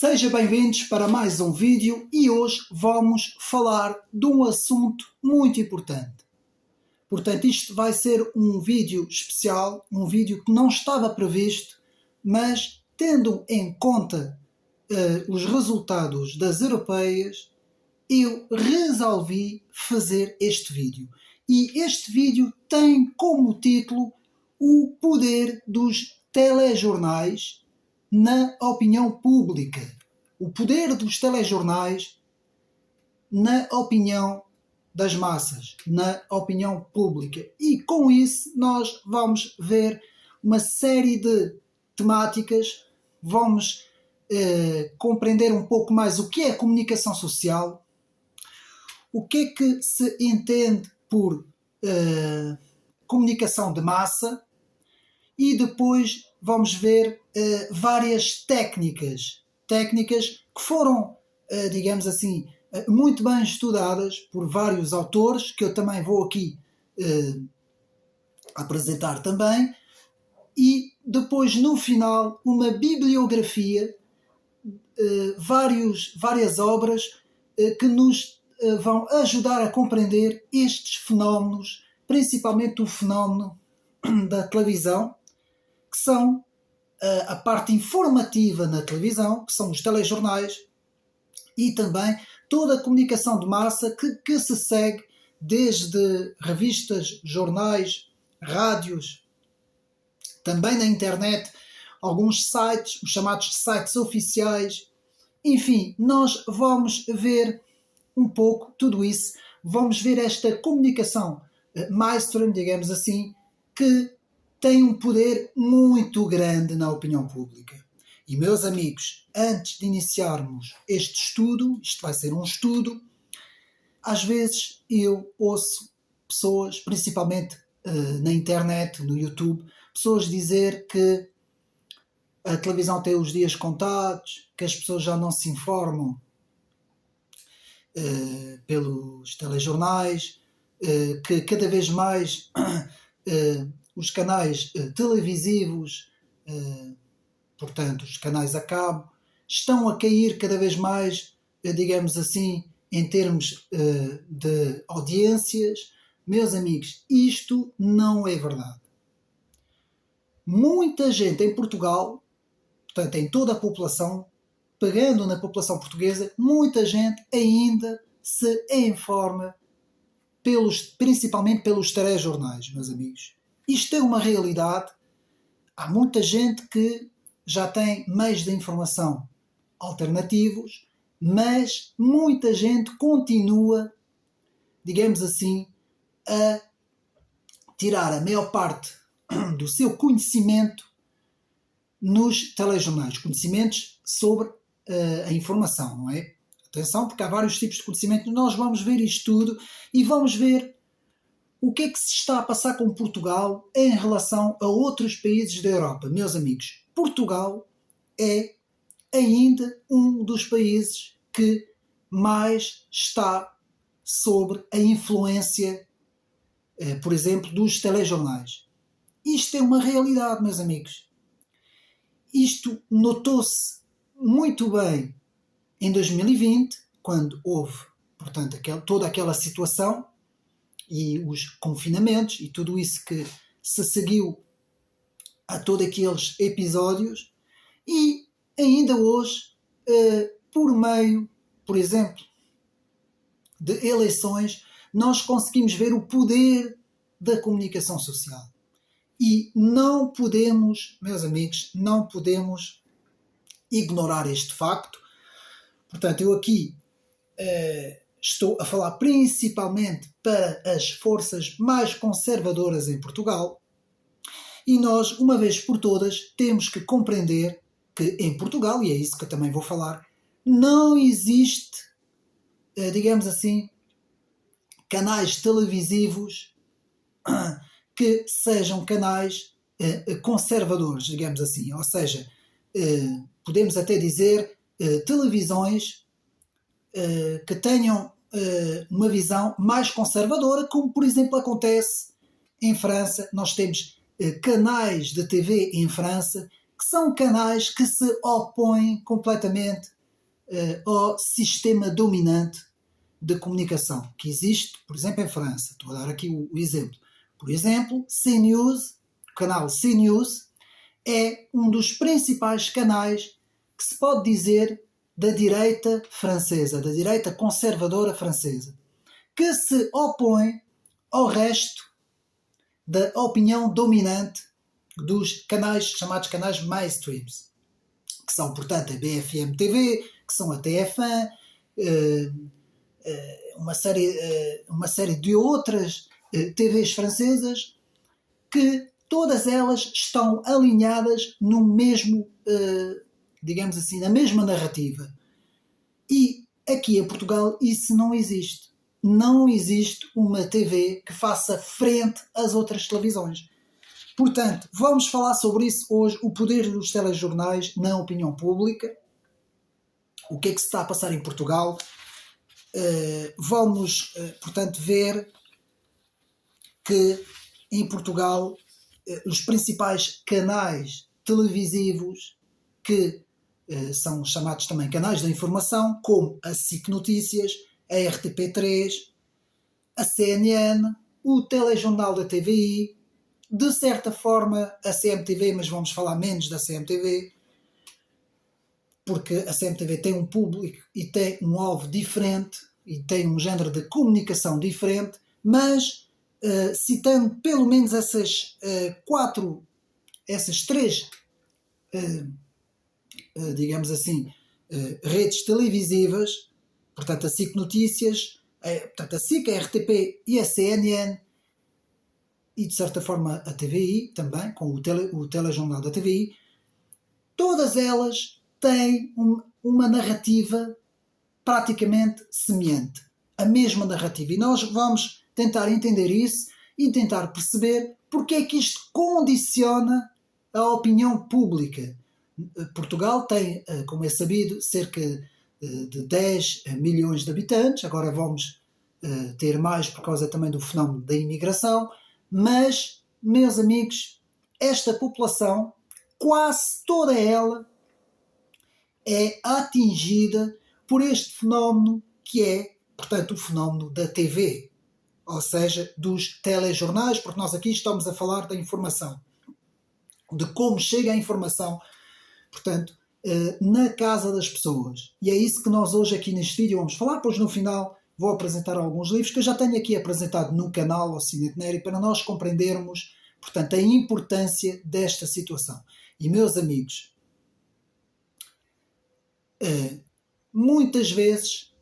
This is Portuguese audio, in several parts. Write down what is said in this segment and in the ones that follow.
Sejam bem-vindos para mais um vídeo e hoje vamos falar de um assunto muito importante. Portanto, isto vai ser um vídeo especial, um vídeo que não estava previsto, mas tendo em conta os resultados das europeias, eu resolvi fazer este vídeo. E este vídeo tem como título o poder dos telejornais na opinião pública. O poder dos telejornais na opinião das massas, na opinião pública. E com isso nós vamos ver uma série de temáticas, vamos compreender um pouco mais o que é a comunicação social, o que é que se entende por comunicação de massa, e depois vamos ver várias técnicas que foram, digamos assim, muito bem estudadas por vários autores, que eu também vou aqui apresentar também, e depois no final uma bibliografia, várias obras que nos vão ajudar a compreender estes fenómenos, principalmente o fenómeno da televisão, que são a parte informativa na televisão, que são os telejornais, e também toda a comunicação de massa que se segue desde revistas, jornais, rádios, também na internet, alguns sites, os chamados sites oficiais. Enfim, nós vamos ver um pouco tudo isso, vamos ver esta comunicação mainstream, digamos assim, que tem um poder muito grande na opinião pública. E, meus amigos, antes de iniciarmos este estudo, isto vai ser um estudo, às vezes eu ouço pessoas, principalmente na internet, no YouTube, pessoas dizer que a televisão tem os dias contados, que as pessoas já não se informam pelos telejornais, que cada vez mais os canais televisivos, portanto os canais a cabo, estão a cair cada vez mais, digamos assim, em termos de audiências. Meus amigos, isto não é verdade. Muita gente em Portugal, portanto em toda a população, pegando na população portuguesa, muita gente ainda se informa principalmente pelos telejornais, meus amigos. Isto é uma realidade. Há muita gente que já tem meios de informação alternativos, mas muita gente continua, digamos assim, a tirar a maior parte do seu conhecimento nos telejornais, conhecimentos sobre a informação, não é? Atenção, porque há vários tipos de conhecimento. Nós vamos ver isto tudo e vamos ver o que é que se está a passar com Portugal em relação a outros países da Europa. Meus amigos, Portugal é ainda um dos países que mais está sobre a influência, por exemplo, dos telejornais. Isto é uma realidade, meus amigos. Isto notou-se muito bem em 2020, quando houve, portanto, toda aquela situação e os confinamentos e tudo isso que se seguiu a todos aqueles episódios, e ainda hoje, por meio, por exemplo, de eleições, nós conseguimos ver o poder da comunicação social. E não podemos, meus amigos, não podemos ignorar este facto. Portanto, eu aqui estou a falar principalmente para as forças mais conservadoras em Portugal, e nós, uma vez por todas, temos que compreender que em Portugal, e é isso que eu também vou falar, não existe, digamos assim, canais televisivos que sejam canais conservadores, digamos assim. Ou seja, podemos até dizer televisões que tenham uma visão mais conservadora, como por exemplo acontece em França. Nós temos canais de TV em França que são canais que se opõem completamente ao sistema dominante de comunicação que existe, por exemplo, em França. Estou a dar aqui o exemplo. Por exemplo, CNews, o canal CNews, é um dos principais canais que se pode dizer da direita francesa, da direita conservadora francesa, que se opõe ao resto da opinião dominante dos canais chamados canais mainstreams, que são, portanto, a BFM TV, que são a TF1, uma série de outras TVs francesas, que todas elas estão alinhadas no mesmo, digamos assim, na mesma narrativa. E aqui em Portugal isso não existe. Não existe uma TV que faça frente às outras televisões. Portanto, vamos falar sobre isso hoje, o poder dos telejornais na opinião pública, o que é que se está a passar em Portugal. Vamos, portanto, ver que em Portugal os principais canais televisivos, que são chamados também canais de informação, como a SIC Notícias, a RTP3, a CNN, o telejornal da TVI, de certa forma a CMTV, mas vamos falar menos da CMTV, porque a CMTV tem um público e tem um alvo diferente e tem um género de comunicação diferente, mas citando pelo menos essas três, digamos assim, redes televisivas, portanto a SIC Notícias, portanto a SIC, a RTP e a CNN, e de certa forma a TVI também, com o telejornal da TVI, todas elas têm uma narrativa praticamente semelhante, a mesma narrativa, e nós vamos tentar entender isso e tentar perceber porque é que isto condiciona a opinião pública. Portugal tem, como é sabido, cerca de 10 milhões de habitantes, agora vamos ter mais por causa também do fenómeno da imigração, mas, meus amigos, esta população, quase toda ela, é atingida por este fenómeno que é, portanto, o fenómeno da TV, ou seja, dos telejornais, porque nós aqui estamos a falar da informação, de como chega a informação, portanto, na casa das pessoas. E é isso que nós hoje aqui neste vídeo vamos falar, pois no final vou apresentar alguns livros que eu já tenho aqui apresentado no canal Ocidente Neri para nós compreendermos, portanto, a importância desta situação. E, meus amigos, muitas vezes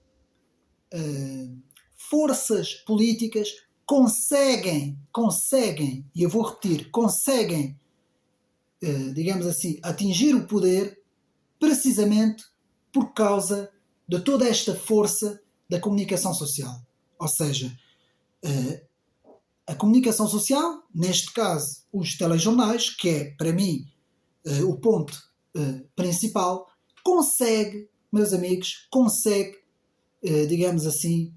forças políticas conseguem, e eu vou repetir, conseguem, digamos assim, atingir o poder precisamente por causa de toda esta força da comunicação social. Ou seja, a comunicação social, neste caso os telejornais, que é para mim o ponto principal, consegue, meus amigos, digamos assim,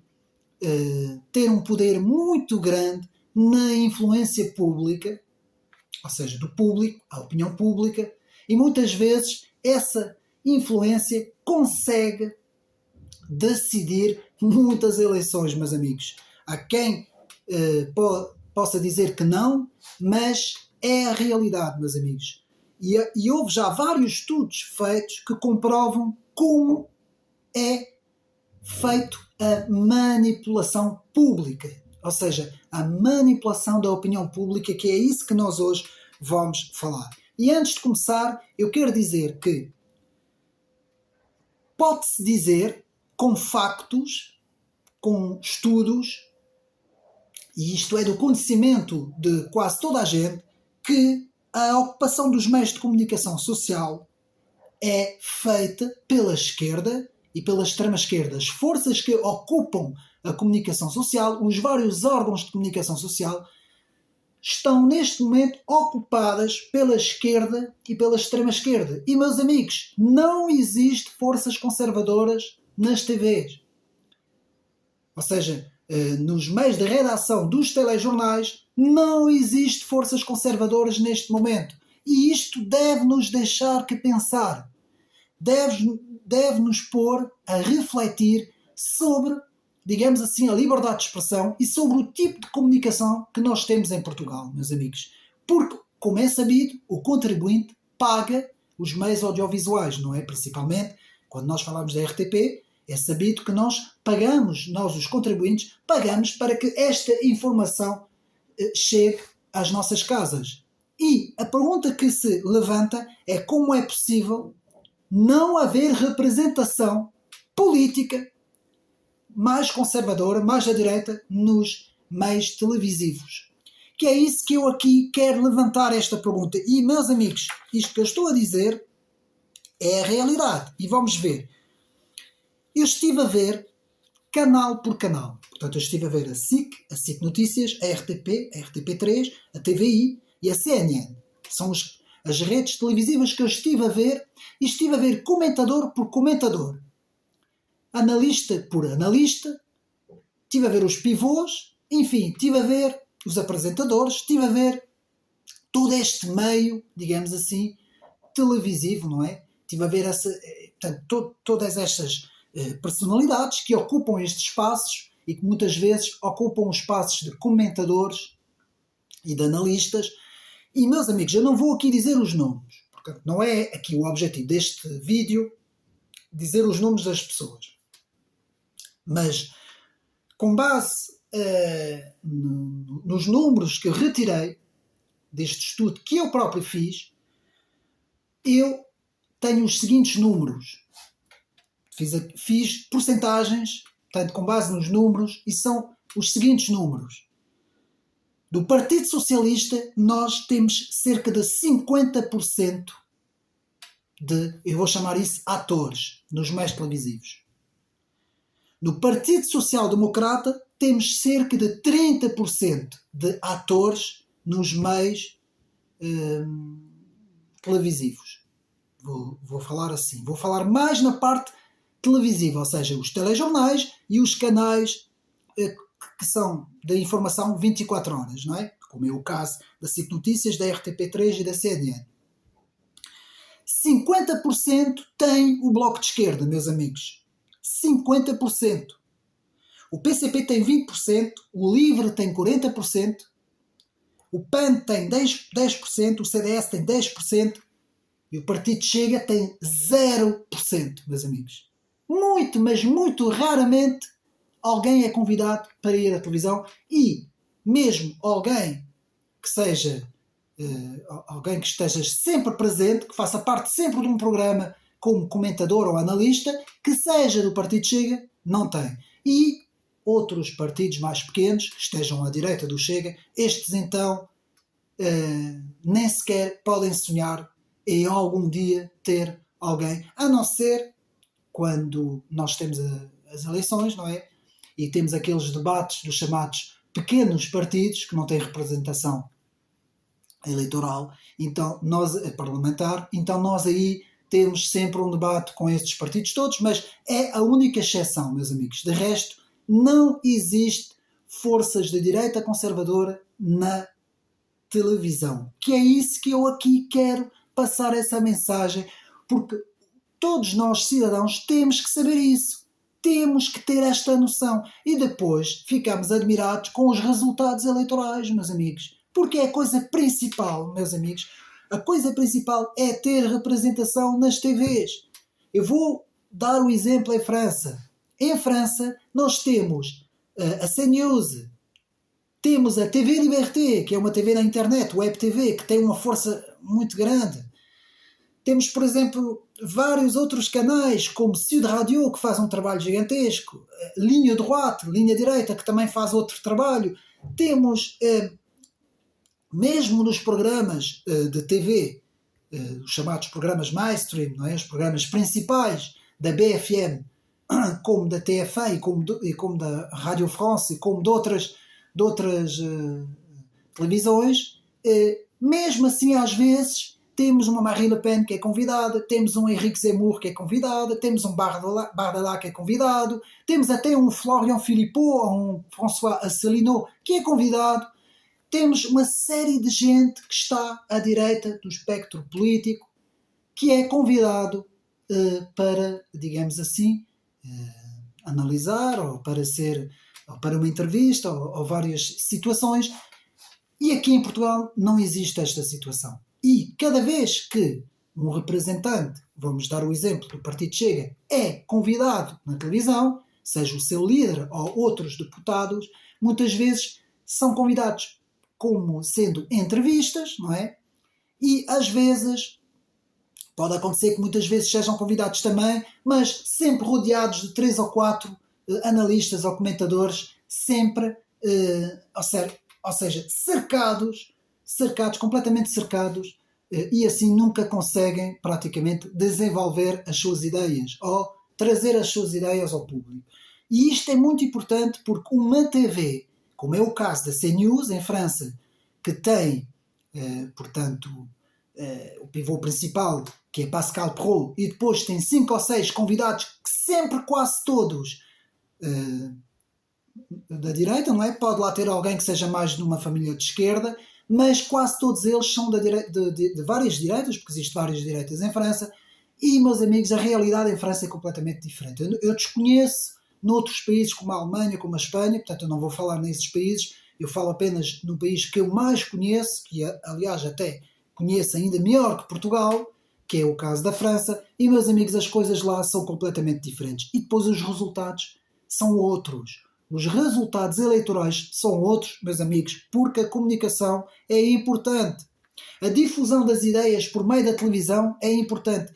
ter um poder muito grande na influência pública, ou seja, do público, a opinião pública, e muitas vezes essa influência consegue decidir muitas eleições, meus amigos. Há quem possa dizer que não, mas é a realidade, meus amigos. E houve já vários estudos feitos que comprovam como é feito a manipulação pública, ou seja, a manipulação da opinião pública, que é isso que nós hoje vamos falar. E antes de começar, eu quero dizer que pode-se dizer, com factos, com estudos, e isto é do conhecimento de quase toda a gente, que a ocupação dos meios de comunicação social é feita pela esquerda e pela extrema-esquerda. As forças que ocupam a comunicação social, os vários órgãos de comunicação social, estão neste momento ocupadas pela esquerda e pela extrema-esquerda. E, meus amigos, não existe forças conservadoras nas TVs. Ou seja, nos meios de redação dos telejornais, não existe forças conservadoras neste momento. E isto deve nos deixar que pensar, deve nos pôr a refletir sobre, digamos assim, a liberdade de expressão e sobre o tipo de comunicação que nós temos em Portugal, meus amigos. Porque, como é sabido, o contribuinte paga os meios audiovisuais, não é? Principalmente, quando nós falamos da RTP, é sabido que nós pagamos, nós os contribuintes, pagamos para que esta informação chegue às nossas casas. E a pergunta que se levanta é como é possível não haver representação política mais conservadora, mais à direita, nos meios televisivos. Que é isso que eu aqui quero levantar esta pergunta. E, meus amigos, isto que eu estou a dizer é a realidade. E vamos ver. Eu estive a ver canal por canal. Portanto, eu estive a ver a SIC Notícias, a RTP, a RTP3, a TVI e a CNN. São as redes televisivas que eu estive a ver, e estive a ver comentador por comentador, analista por analista, estive a ver os pivôs, enfim, estive a ver os apresentadores, estive a ver todo este meio, digamos assim, televisivo, não é? Estive a ver todas estas personalidades que ocupam estes espaços e que muitas vezes ocupam os espaços de comentadores e de analistas. E, meus amigos, eu não vou aqui dizer os nomes, porque não é aqui o objetivo deste vídeo dizer os nomes das pessoas. Mas, com base nos números que eu retirei deste estudo que eu próprio fiz, eu tenho os seguintes números. Fiz porcentagens, portanto, com base nos números, e são os seguintes números. Do Partido Socialista, nós temos cerca de 50% de, eu vou chamar isso, atores nos meios televisivos. No Partido Social Democrata, temos cerca de 30% de atores nos meios televisivos. Vou falar assim. Vou falar mais na parte televisiva, ou seja, os telejornais e os canais que são da informação 24 horas, não é? Como é o caso da SIC Notícias, da RTP3 e da CNN. 50% tem o Bloco de Esquerda, meus amigos. 50%. O PCP tem 20%, o LIVRE tem 40%, o PAN tem 10%, o CDS tem 10% e o Partido Chega tem 0%, meus amigos. Muito, mas muito raramente alguém é convidado para ir à televisão, e mesmo alguém que seja alguém que esteja sempre presente, que faça parte sempre de um programa como comentador ou analista, que seja do Partido Chega, não tem. E outros partidos mais pequenos, que estejam à direita do Chega, estes então nem sequer podem sonhar em algum dia ter alguém, a não ser quando nós temos as eleições, não é? E temos aqueles debates dos chamados pequenos partidos que não têm representação eleitoral, então parlamentar, então nós aí temos sempre um debate com estes partidos todos, mas é a única exceção, meus amigos. De resto, não existe forças de direita conservadora na televisão. Que é isso que eu aqui quero passar essa mensagem, porque todos nós, cidadãos, temos que saber isso. Temos que ter esta noção. E depois ficamos admirados com os resultados eleitorais, meus amigos. Porque é a coisa principal, meus amigos. A coisa principal é ter representação nas TVs. Eu vou dar o exemplo em França. Em França, nós temos a CNews, temos a TV Liberté, que é uma TV na internet, Web TV, que tem uma força muito grande. Temos, por exemplo, vários outros canais, como Sud Radio, que faz um trabalho gigantesco, Linha Droite, Linha Direita, que também faz outro trabalho. Temos, mesmo nos programas de TV, os chamados programas mainstream, não é? Os programas principais da BFM, como da TF1 e como da Radio France e como de outras televisões, mesmo assim às vezes temos uma Marine Le Pen que é convidada, temos um Henrique Zemmour que é convidado, temos um Bardella que é convidado, temos até um Florian Philippot ou um François Asselineau que é convidado. temos uma série de gente que está à direita do espectro político que é convidado para, digamos assim, analisar ou para uma entrevista ou várias situações. E aqui em Portugal não existe esta situação. E cada vez que um representante, vamos dar o exemplo do Partido Chega, é convidado na televisão, seja o seu líder ou outros deputados, muitas vezes são convidados como sendo entrevistas, não é? E às vezes pode acontecer que muitas vezes sejam convidados também, mas sempre rodeados de 3 ou 4 analistas ou comentadores, sempre, ou seja, cercados, completamente cercados, e assim nunca conseguem praticamente desenvolver as suas ideias ou trazer as suas ideias ao público. E isto é muito importante porque uma TV, como é o caso da CNews em França, que tem, portanto, o pivô principal, que é Pascal Praud, e depois tem 5 ou 6 convidados, que sempre quase todos da direita, não é? Pode lá ter alguém que seja mais de uma família de esquerda, mas quase todos eles são de várias direitas, porque existem várias direitas em França, e, meus amigos, a realidade em França é completamente diferente. Eu desconheço noutros países como a Alemanha, como a Espanha, portanto eu não vou falar nesses países, eu falo apenas no país que eu mais conheço, que aliás até conheço ainda melhor que Portugal, que é o caso da França, e, meus amigos, as coisas lá são completamente diferentes. E depois os resultados são outros. Os resultados eleitorais são outros, meus amigos, porque a comunicação é importante. A difusão das ideias por meio da televisão é importante.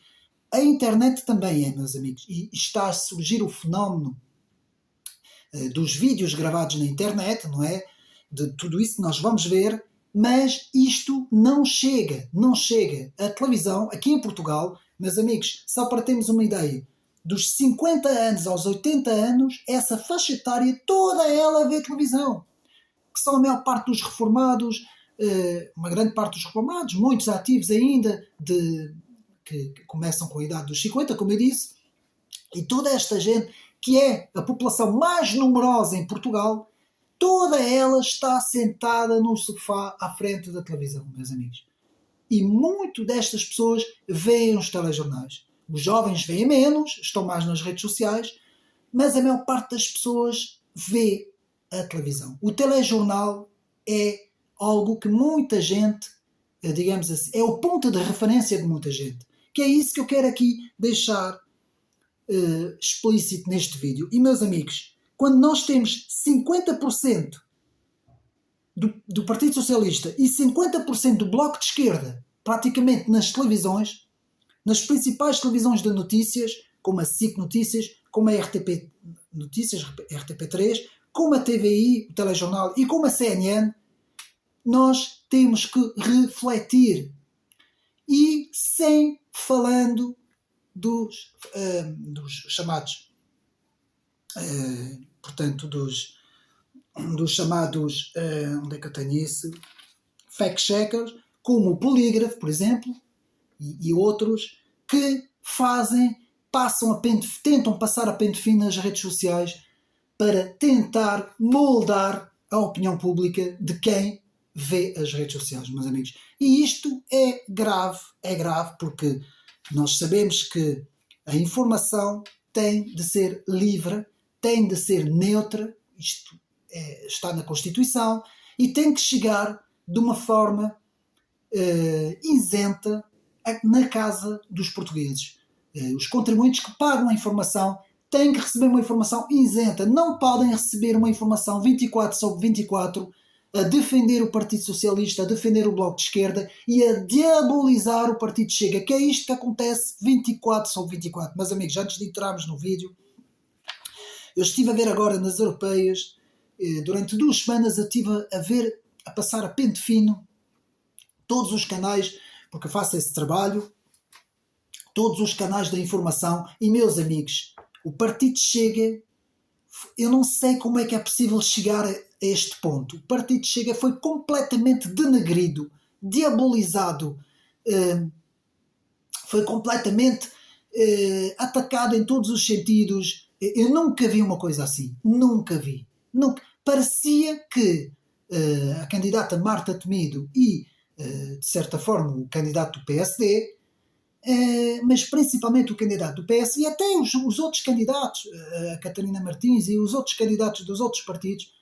A internet também é, meus amigos, e está a surgir o fenómeno dos vídeos gravados na internet, não é? De tudo isso que nós vamos ver, mas isto não chega. A televisão, aqui em Portugal, meus amigos, só para termos uma ideia, dos 50 anos aos 80 anos, essa faixa etária, toda ela vê televisão. Que são a maior parte dos reformados, uma grande parte dos reformados, muitos ativos ainda, que começam com a idade dos 50, como eu disse, e toda esta gente, que é a população mais numerosa em Portugal, toda ela está sentada no sofá à frente da televisão, meus amigos. E muito destas pessoas veem os telejornais. Os jovens veem menos, estão mais nas redes sociais, mas a maior parte das pessoas vê a televisão. O telejornal é algo que muita gente, digamos assim, é o ponto de referência de muita gente. Que é isso que eu quero aqui deixar explícito neste vídeo. E, meus amigos, quando nós temos 50% do Partido Socialista e 50% do Bloco de Esquerda praticamente nas televisões, nas principais televisões de notícias, como a SIC Notícias, como a RTP Notícias, RTP3, como a TVI, o telejornal, e como a CNN, nós temos que refletir. E sem falando dos chamados, portanto, dos chamados, onde é que eu tenho isso? Fact-checkers, como o Polígrafo, por exemplo, e outros, que tentam passar a pente fino nas redes sociais para tentar moldar a opinião pública de quem vê as redes sociais, meus amigos. E isto é grave porque nós sabemos que a informação tem de ser livre, tem de ser neutra, isto está na Constituição, e tem que chegar de uma forma isenta na casa dos portugueses. Os contribuintes que pagam a informação têm que receber uma informação isenta, não podem receber uma informação 24 sobre 24 a defender o Partido Socialista, a defender o Bloco de Esquerda e a diabolizar o Partido Chega, que é isto que acontece 24 sobre 24. Meus amigos, antes de entrarmos no vídeo, eu estive a ver agora nas europeias, durante 2 semanas eu estive a passar a pente fino todos os canais, porque eu faço esse trabalho, todos os canais da informação, e, meus amigos, o Partido Chega, eu não sei como é que é possível chegar a este ponto. O Partido Chega foi completamente denegrido, diabolizado, foi completamente atacado em todos os sentidos. Eu nunca vi uma coisa assim. Nunca vi. Parecia que a candidata Marta Temido e, de certa forma, o candidato do PSD, mas principalmente o candidato do PS e até os outros candidatos, a Catarina Martins e os outros candidatos dos outros partidos,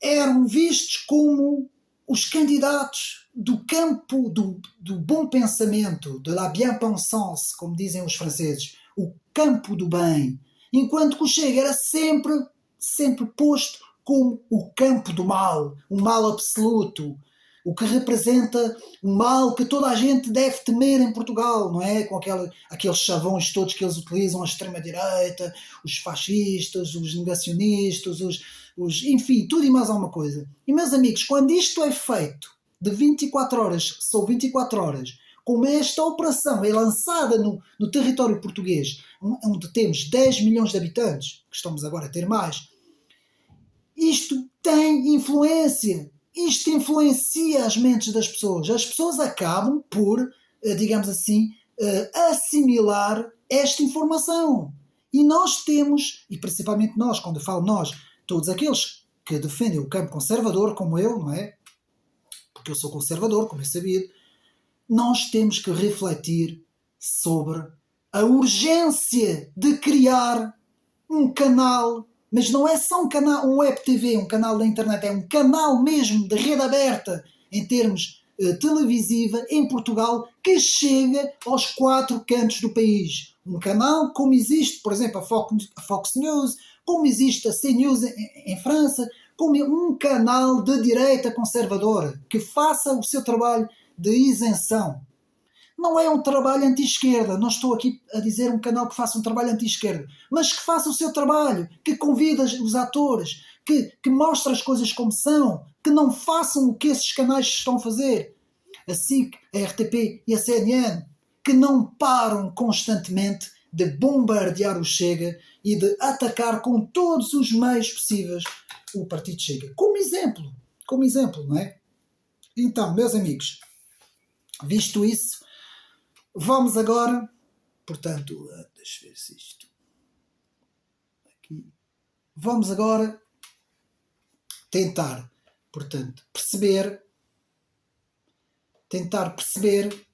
eram vistos como os candidatos do campo do bom pensamento, de la bien-pensance, como dizem os franceses, o campo do bem, enquanto que o Chega era sempre posto como o campo do mal, o mal absoluto, o que representa o mal que toda a gente deve temer em Portugal, não é? Com aqueles chavões todos que eles utilizam, a extrema-direita, os fascistas, os negacionistas, enfim, tudo e mais alguma coisa. E, meus amigos, quando isto é feito de 24 horas, são 24 horas, como esta operação é lançada no território português, onde temos 10 milhões de habitantes, que estamos agora a ter mais, isto tem influência. Isto influencia as mentes das pessoas. As pessoas acabam por, digamos assim, assimilar esta informação. E nós temos, e principalmente nós, quando eu falo nós, todos aqueles que defendem o campo conservador, como eu, não é? Porque eu sou conservador, como é sabido, nós temos que refletir sobre a urgência de criar um canal, mas não é só um canal, um web TV, um canal da internet, é um canal mesmo de rede aberta em termos televisiva em Portugal que chega aos 4 cantos do país. Um canal como existe, por exemplo, a Fox News, como existe a CNews em França, como um canal de direita conservadora que faça o seu trabalho de isenção. Não é um trabalho anti-esquerda, não estou aqui a dizer um canal que faça um trabalho anti-esquerda, mas que faça o seu trabalho, que convida os atores, que mostre as coisas como são, que não façam o que esses canais estão a fazer. A SIC, a RTP e a CNN, que não param constantemente de bombardear o Chega e de atacar com todos os meios possíveis o Partido Chega. Como exemplo, não é? Então, meus amigos, visto isso, vamos agora, portanto, deixa eu ver se isto aqui. Vamos agora tentar perceber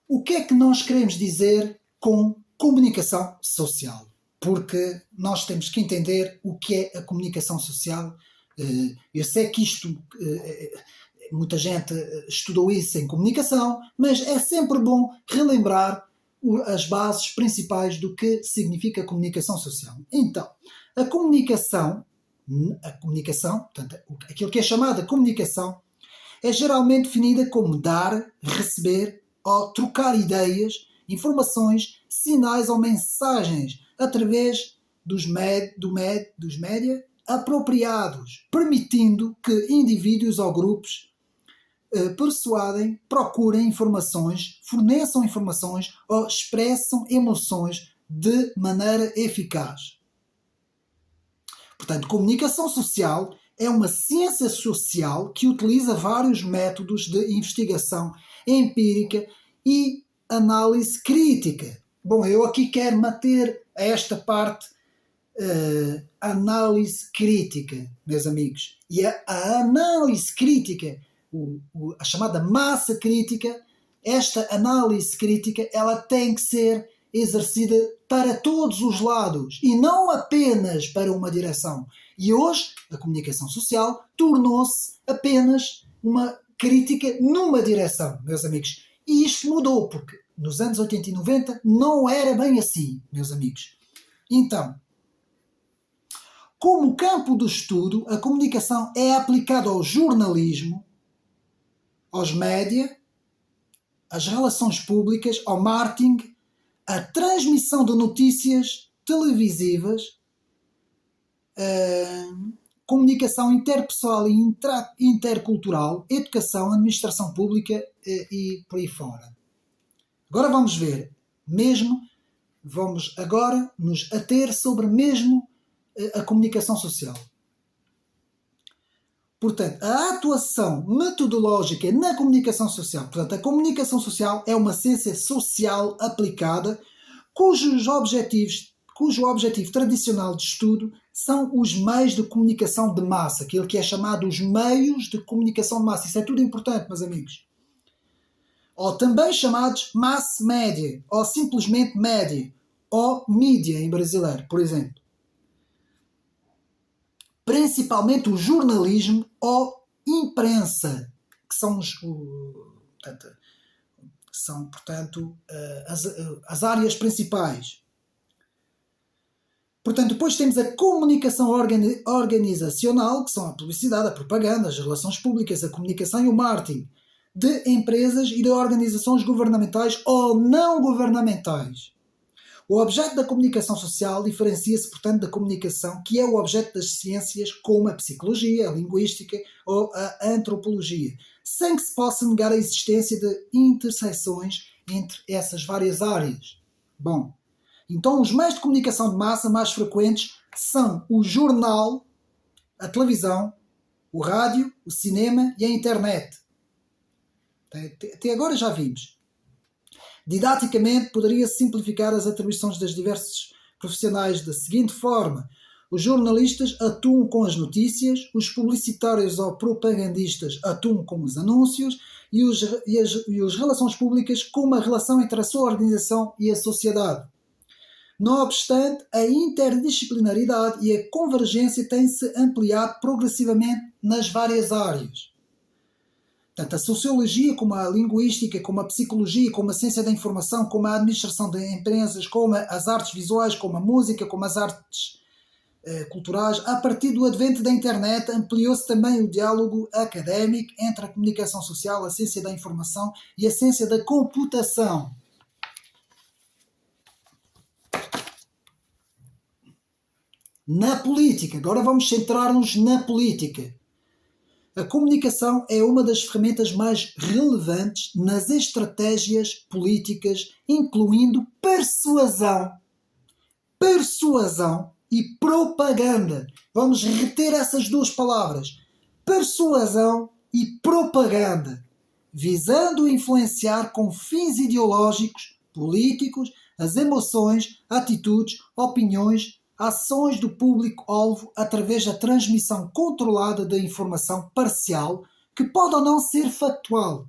o que é que nós queremos dizer com comunicação social. Porque nós temos que entender o que é a comunicação social. Eu sei que isto... muita gente estudou isso em comunicação, mas é sempre bom relembrar as bases principais do que significa comunicação social. Então, a comunicação, portanto, aquilo que é chamada comunicação, é geralmente definida como dar, receber ou trocar ideias, informações, sinais ou mensagens através dos média apropriados, permitindo que indivíduos ou grupos persuadem, procurem informações, forneçam informações ou expressam emoções de maneira eficaz. Portanto, comunicação social é uma ciência social que utiliza vários métodos de investigação empírica e análise crítica. Bom, eu aqui quero manter esta parte análise crítica, meus amigos. E a análise crítica, a chamada massa crítica, esta análise crítica, ela tem que ser exercida para todos os lados e não apenas para uma direção. E hoje a comunicação social tornou-se apenas uma crítica numa direção, meus amigos. E isto mudou, porque nos anos 80 e 90 não era bem assim, meus amigos. Então, como campo do estudo, a comunicação é aplicada ao jornalismo, aos média, às relações públicas, ao marketing, à transmissão de notícias televisivas, comunicação interpessoal e intercultural, educação, administração pública e por aí fora. Agora vamos ver, vamos agora nos ater sobre mesmo a comunicação social. Portanto, a atuação metodológica na comunicação social. Portanto, a comunicação social é uma ciência social aplicada cujos objetivos cujo objetivo tradicional de estudo são os meios de comunicação de massa, aquilo que é chamado os meios de comunicação de massa. Isso é tudo importante, meus amigos. Ou também chamados mass media, ou simplesmente média, ou mídia em brasileiro, por exemplo. Principalmente o jornalismo ou imprensa, que são as áreas principais. Portanto, depois temos a comunicação organizacional, que são a publicidade, a propaganda, as relações públicas, a comunicação e o marketing de empresas e de organizações governamentais ou não governamentais. O objeto da comunicação social diferencia-se, portanto, da comunicação que é o objeto das ciências como a psicologia, a linguística ou a antropologia, sem que se possa negar a existência de interseções entre essas várias áreas. Bom, então os meios de comunicação de massa mais frequentes são o jornal, a televisão, o rádio, o cinema e a internet. Até agora já vimos. Didaticamente, poderia-se simplificar as atribuições das diversos profissionais da seguinte forma: os jornalistas atuam com as notícias, os publicitários ou propagandistas atuam com os anúncios e as relações públicas com uma relação entre a sua organização e a sociedade. Não obstante, a interdisciplinaridade e a convergência têm-se ampliado progressivamente nas várias áreas. Tanto a sociologia, como a linguística, como a psicologia, como a ciência da informação, como a administração de empresas, como as artes visuais, como a música, como as artes culturais, a partir do advento da internet, ampliou-se também o diálogo académico entre a comunicação social, a ciência da informação e a ciência da computação. Na política, agora vamos centrar-nos na política. A comunicação é uma das ferramentas mais relevantes nas estratégias políticas, incluindo persuasão e propaganda. Vamos reter essas duas palavras. Persuasão e propaganda, visando influenciar com fins ideológicos, políticos, as emoções, atitudes, opiniões, ações do público-alvo através da transmissão controlada da informação parcial, que pode ou não ser factual.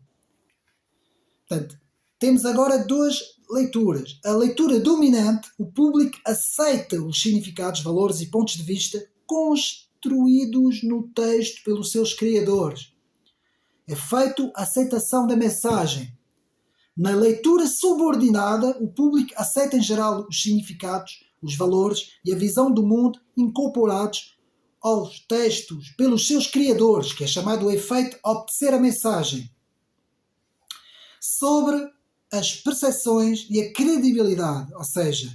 Portanto, temos agora duas leituras. A leitura dominante: o público aceita os significados, valores e pontos de vista construídos no texto pelos seus criadores. É feito a aceitação da mensagem. Na leitura subordinada, o público aceita em geral os significados, os valores e a visão do mundo incorporados aos textos pelos seus criadores, que é chamado o efeito obedecer a mensagem. Sobre as percepções e a credibilidade, ou seja,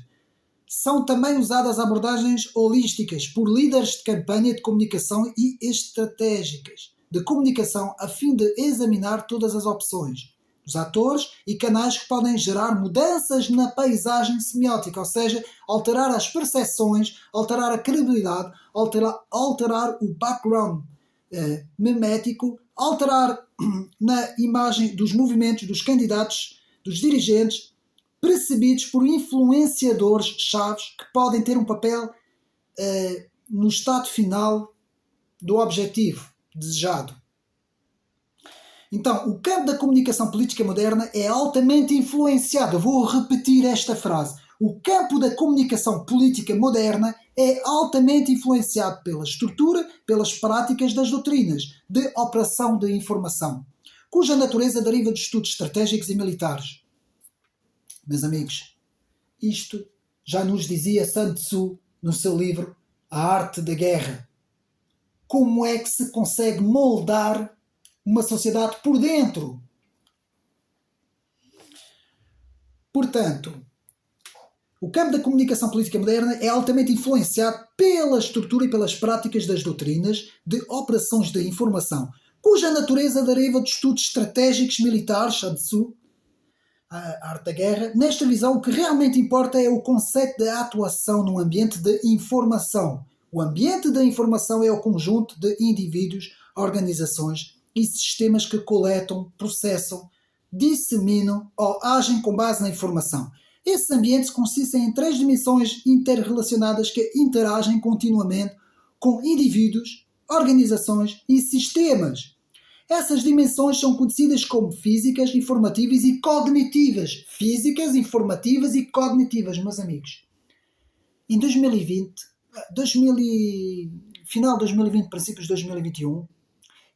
são também usadas abordagens holísticas por líderes de campanha de comunicação e estratégicas de comunicação a fim de examinar todas as opções dos atores e canais que podem gerar mudanças na paisagem semiótica, ou seja, alterar as percepções, alterar a credibilidade, alterar o background memético, alterar na imagem dos movimentos dos candidatos, dos dirigentes, percebidos por influenciadores chaves que podem ter um papel no estado final do objetivo desejado. Então, o campo da comunicação política moderna é altamente influenciado. Eu vou repetir esta frase. O campo da comunicação política moderna é altamente influenciado pela estrutura, pelas práticas das doutrinas de operação de informação, cuja natureza deriva de estudos estratégicos e militares. Meus amigos, isto já nos dizia Sun Tzu no seu livro A Arte da Guerra. Como é que se consegue moldar uma sociedade por dentro? Portanto, o campo da comunicação política moderna é altamente influenciado pela estrutura e pelas práticas das doutrinas de operações de informação, cuja natureza deriva de estudos estratégicos militares, Sun Tzu, a arte da guerra. Nesta visão, o que realmente importa é o conceito de atuação num ambiente de informação. O ambiente da informação é o conjunto de indivíduos, organizações e sistemas que coletam, processam, disseminam ou agem com base na informação. Esses ambientes consistem em 3 dimensões interrelacionadas que interagem continuamente com indivíduos, organizações e sistemas. Essas dimensões são conhecidas como físicas, informativas e cognitivas. Físicas, informativas e cognitivas, meus amigos. Em 2020, final de 2020, princípios de 2021,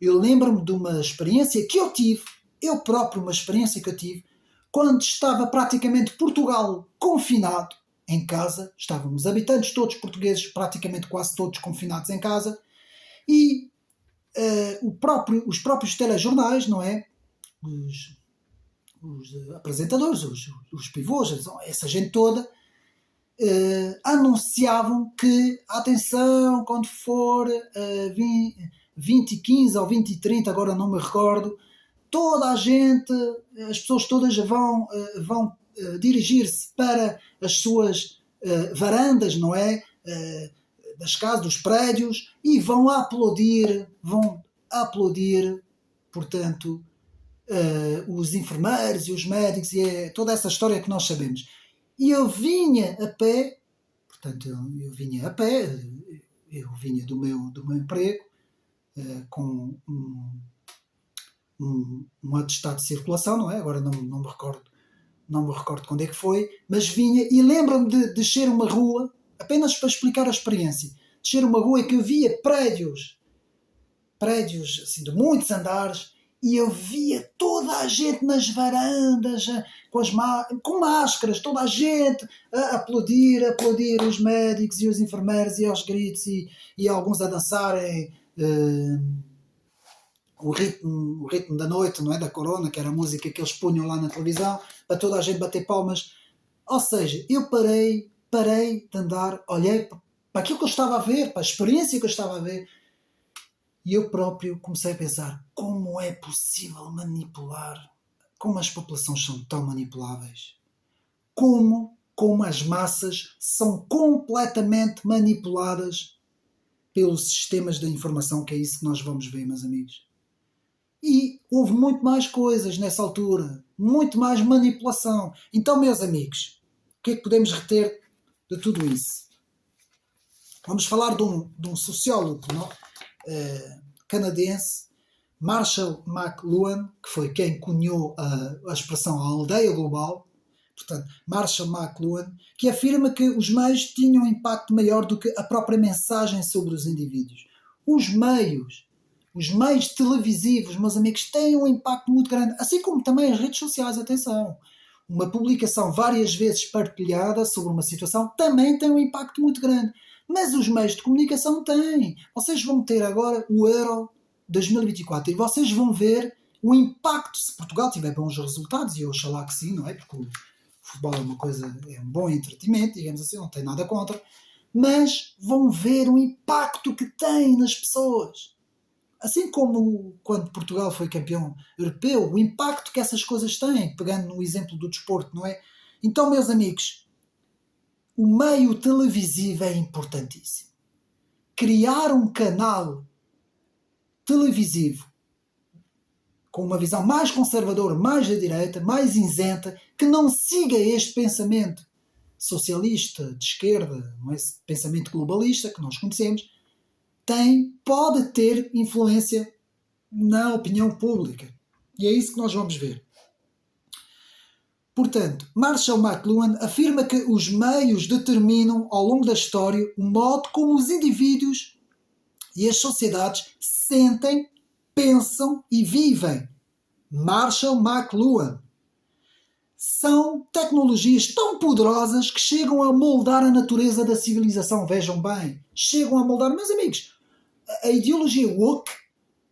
eu lembro-me de uma experiência que eu tive, eu próprio, uma experiência que eu tive, quando estava praticamente Portugal confinado em casa, estávamos habitantes todos portugueses, praticamente quase todos confinados em casa, e os próprios telejornais, não é? Os apresentadores, os pivôs, essa gente toda, anunciavam que, atenção, quando for 2015 ou 2030, agora não me recordo, toda a gente, as pessoas todas vão dirigir-se para as suas varandas, não é? Das casas, dos prédios, e vão aplaudir, portanto, os enfermeiros e os médicos e toda essa história que nós sabemos. E eu vinha a pé, portanto, eu vinha a pé, eu vinha do meu emprego, com um atestado de circulação, não é? Agora não me recordo quando é que foi, mas vinha e lembro-me de descer uma rua, apenas para explicar a experiência, descer uma rua em que eu via prédios assim, de muitos andares, e eu via toda a gente nas varandas, com máscaras, toda a gente a aplaudir os médicos e os enfermeiros, e aos gritos, e alguns a dançarem o ritmo da noite, não é? Da Corona, que era a música que eles punham lá na televisão, para toda a gente bater palmas. Ou seja, eu parei de andar, olhei para aquilo que eu estava a ver, para a experiência que eu estava a ver, e eu próprio comecei a pensar, como é possível manipular? Como as populações são tão manipuláveis? Como as massas são completamente manipuladas pelos sistemas de informação, que é isso que nós vamos ver, meus amigos. E houve muito mais coisas nessa altura, muito mais manipulação. Então, meus amigos, o que é que podemos reter de tudo isso? Vamos falar de um sociólogo canadense, Marshall McLuhan, que foi quem cunhou a expressão aldeia global. Portanto, Marshall McLuhan, que afirma que os meios tinham um impacto maior do que a própria mensagem sobre os indivíduos. Os meios televisivos, meus amigos, têm um impacto muito grande, assim como também as redes sociais, atenção. Uma publicação várias vezes partilhada sobre uma situação também tem um impacto muito grande. Mas os meios de comunicação têm. Vocês vão ter agora o Euro 2024 e vocês vão ver o impacto, se Portugal tiver bons resultados, e oxalá que sim, não é? Porque o futebol é uma coisa, é um bom entretenimento, digamos assim, não tem nada contra, mas vão ver o impacto que tem nas pessoas. Assim como quando Portugal foi campeão europeu, o impacto que essas coisas têm, pegando no exemplo do desporto, não é? Então, meus amigos, o meio televisivo é importantíssimo. Criar um canal televisivo com uma visão mais conservadora, mais da direita, mais isenta, que não siga este pensamento socialista, de esquerda, não é? Esse pensamento globalista que nós conhecemos, pode ter influência na opinião pública. E é isso que nós vamos ver. Portanto, Marshall McLuhan afirma que os meios determinam, ao longo da história, o modo como os indivíduos e as sociedades sentem, pensam e vivem. Marshall McLuhan. São tecnologias tão poderosas que chegam a moldar a natureza da civilização. Vejam bem, chegam a moldar. Meus amigos, a ideologia woke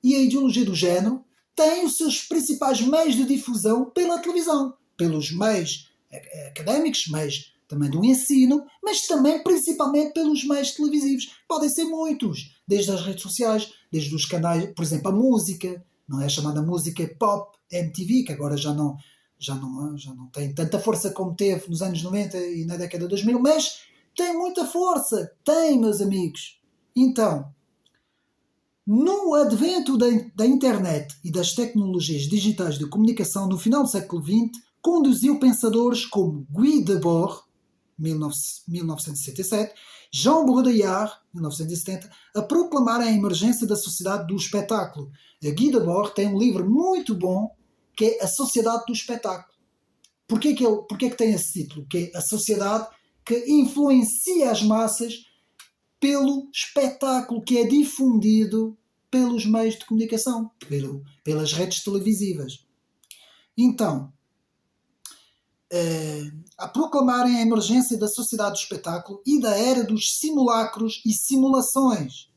e a ideologia do género têm os seus principais meios de difusão pela televisão, pelos meios académicos, meios também do ensino, mas também principalmente pelos meios televisivos. Podem ser muitos, desde as redes sociais, desde os canais, por exemplo, a música, não é? A chamada música pop, MTV, que agora já não tem tanta força como teve nos anos 90 e na década de 2000, mas tem muita força, tem, meus amigos. Então, no advento da internet e das tecnologias digitais de comunicação no final do século XX, conduziu pensadores como Guy Debord, 1967, Jean Baudrillard, 1970, a proclamarem a emergência da sociedade do espetáculo. Guy Debord tem um livro muito bom que é A Sociedade do Espetáculo. Porquê que tem esse título? Que é a sociedade que influencia as massas pelo espetáculo que é difundido pelos meios de comunicação, pelas redes televisivas. Então, a proclamarem a emergência da sociedade do espetáculo e da era dos simulacros e simulações.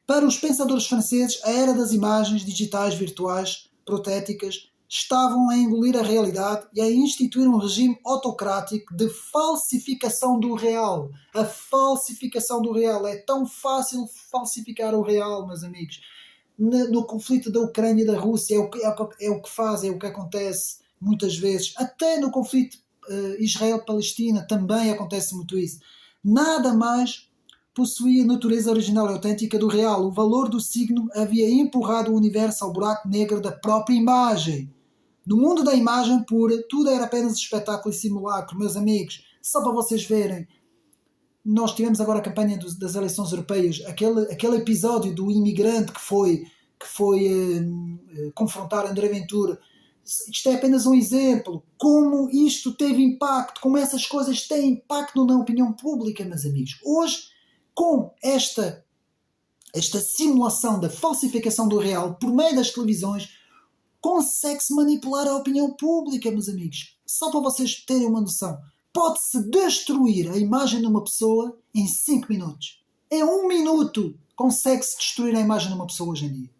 Para os pensadores franceses, a era das imagens digitais virtuais protéticas estavam a engolir a realidade e a instituir um regime autocrático de falsificação do real. A falsificação do real. É tão fácil falsificar o real, meus amigos. No conflito da Ucrânia e da Rússia é o que acontece muitas vezes. Até no conflito Israel-Palestina também acontece muito isso. Nada mais possuía a natureza original e autêntica do real. O valor do signo havia empurrado o universo ao buraco negro da própria imagem. No mundo da imagem pura, tudo era apenas espetáculo e simulacro, meus amigos. Só para vocês verem, nós tivemos agora a campanha das eleições europeias, aquele episódio do imigrante que foi confrontar André Ventura. Isto é apenas um exemplo. Como isto teve impacto, como essas coisas têm impacto na opinião pública, meus amigos. Hoje, com esta simulação da falsificação do real por meio das televisões, consegue-se manipular a opinião pública, meus amigos. Só para vocês terem uma noção. Pode-se destruir a imagem de uma pessoa em 5 minutos. Em 1 minuto consegue-se destruir a imagem de uma pessoa hoje em dia.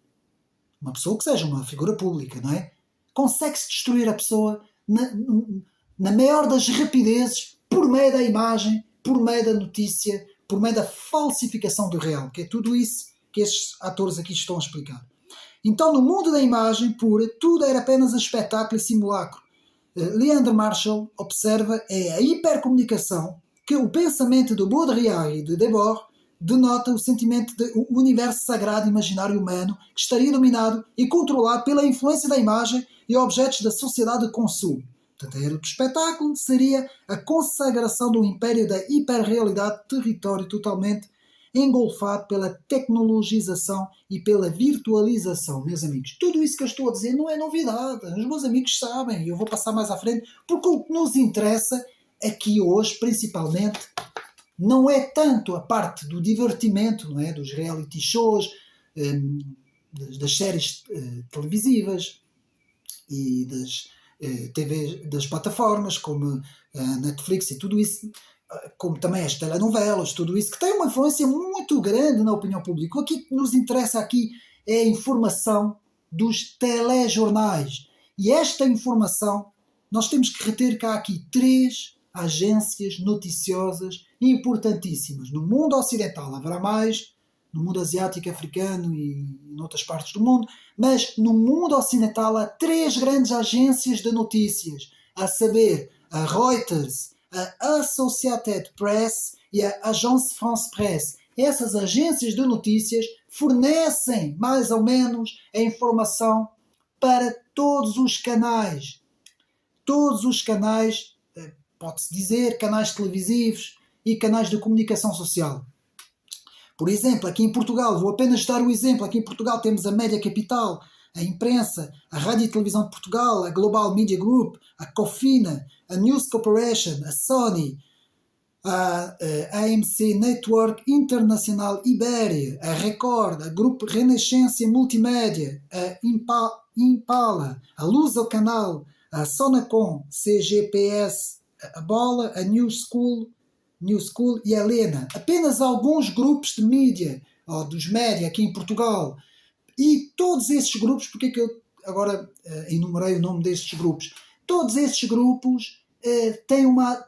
Uma pessoa que seja uma figura pública, não é? Consegue-se destruir a pessoa na maior das rapidezes por meio da imagem, por meio da notícia, por meio da falsificação do real, que é tudo isso que estes atores aqui estão a explicar. Então, no mundo da imagem pura, tudo era apenas espetáculo e simulacro. Leandro Marshall observa a hipercomunicação que o pensamento de Baudrillard e de Debord denota o sentimento do universo sagrado imaginário humano que estaria dominado e controlado pela influência da imagem e objetos da sociedade de consumo. Portanto, a era do espetáculo seria a consagração do império da hiperrealidade, território totalmente engolfado pela tecnologização e pela virtualização, meus amigos. Tudo isso que eu estou a dizer não é novidade. Os meus amigos sabem, e eu vou passar mais à frente, porque o que nos interessa aqui hoje, principalmente, não é tanto a parte do divertimento, não é? Dos reality shows, das séries televisivas e das das plataformas como a Netflix e tudo isso, como também as telenovelas, tudo isso, que tem uma influência muito grande na opinião pública. O que nos interessa aqui é a informação dos telejornais. E esta informação, nós temos que reter que há aqui 3 agências noticiosas importantíssimas. No mundo ocidental haverá mais, no mundo asiático, africano e em outras partes do mundo, mas no mundo ocidental há 3 grandes agências de notícias, a saber, a Reuters, a Associated Press e a Agence France Presse. Essas agências de notícias fornecem mais ou menos a informação para todos os canais. Todos os canais, pode-se dizer, canais televisivos e canais de comunicação social. Por exemplo, aqui em Portugal, vou apenas dar o exemplo, aqui em Portugal temos a Média Capital, a Imprensa, a Rádio e Televisão de Portugal, a Global Media Group, a Cofina, a News Corporation, a Sony, a AMC Network Internacional Ibéria, a Record, a Grupo Renascença Multimédia, a Impala, a Luz ao Canal, a Sonacom, CGPS, a Bola, a New School e a Lena. Apenas alguns grupos de mídia, ou dos média aqui em Portugal. E todos esses grupos, porque é que eu agora enumerei o nome destes grupos? Todos esses grupos têm uma,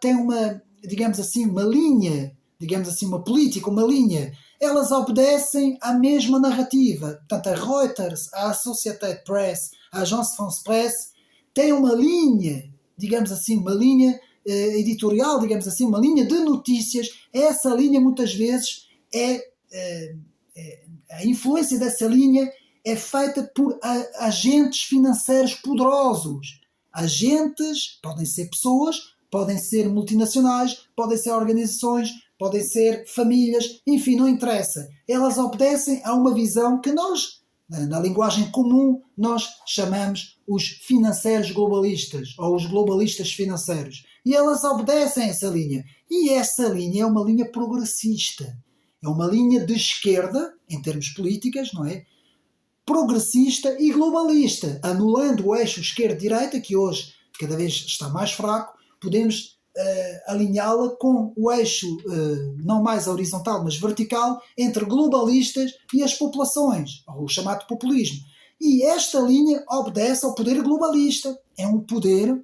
digamos assim, uma linha, digamos assim, uma política, uma linha. Elas obedecem à mesma narrativa. Portanto, a Reuters, a Associated Press, a Agence France Presse, têm uma linha, digamos assim, uma linha editorial, digamos assim, uma linha de notícias. Essa linha, muitas vezes, a influência dessa linha é feita por agentes financeiros poderosos. agentes, podem ser pessoas, podem ser multinacionais, podem ser organizações, podem ser famílias, enfim, não interessa. Elas obedecem a uma visão que nós, na linguagem comum, nós chamamos os financeiros globalistas, ou os globalistas financeiros. E elas obedecem a essa linha. E essa linha é uma linha progressista. É uma linha de esquerda, em termos políticos, não é? Progressista e globalista, anulando o eixo esquerda-direita, que hoje cada vez está mais fraco, podemos alinhá-la com o eixo não mais horizontal, mas vertical, entre globalistas e as populações, ou o chamado populismo. E esta linha obedece ao poder globalista. É um poder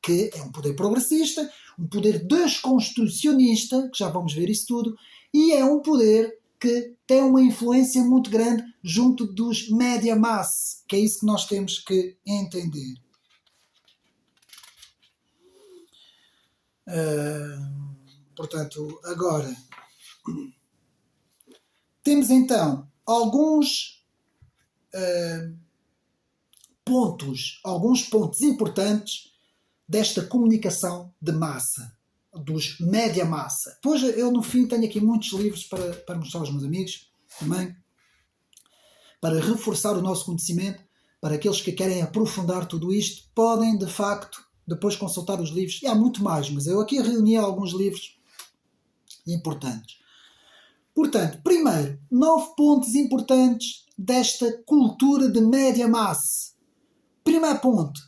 que é um poder progressista, um poder desconstrucionista, que já vamos ver isso tudo, e é um poder que tem uma influência muito grande junto dos média mass, que é isso que nós temos que entender. Portanto, agora temos então alguns pontos importantes desta comunicação de massa, dos média massa. Pois eu no fim tenho aqui muitos livros para mostrar aos meus amigos também, para reforçar o nosso conhecimento. Para aqueles que querem aprofundar tudo isto, podem de facto depois consultar os livros. E há muito mais, mas eu aqui reuni alguns livros importantes. Portanto, primeiro, 9 pontos importantes desta cultura de média massa. Primeiro ponto,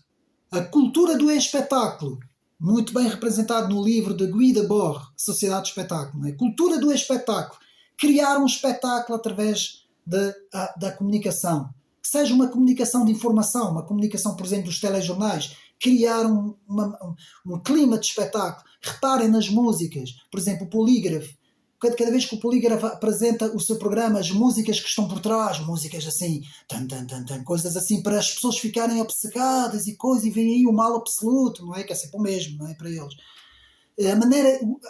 a cultura do espetáculo, muito bem representado no livro de Guy Debord, Sociedade do Espetáculo. Não é? Cultura do espetáculo, criar um espetáculo através da comunicação, que seja uma comunicação de informação, uma comunicação, por exemplo, dos telejornais, criar um clima de espetáculo. Reparem nas músicas, por exemplo, o Polígrafo. Cada vez que o Polígrafo apresenta o seu programa, as músicas que estão por trás, músicas assim, coisas assim, para as pessoas ficarem obcecadas e coisas, e vem aí o mal absoluto, não é? Que é sempre o mesmo, não é? Para eles.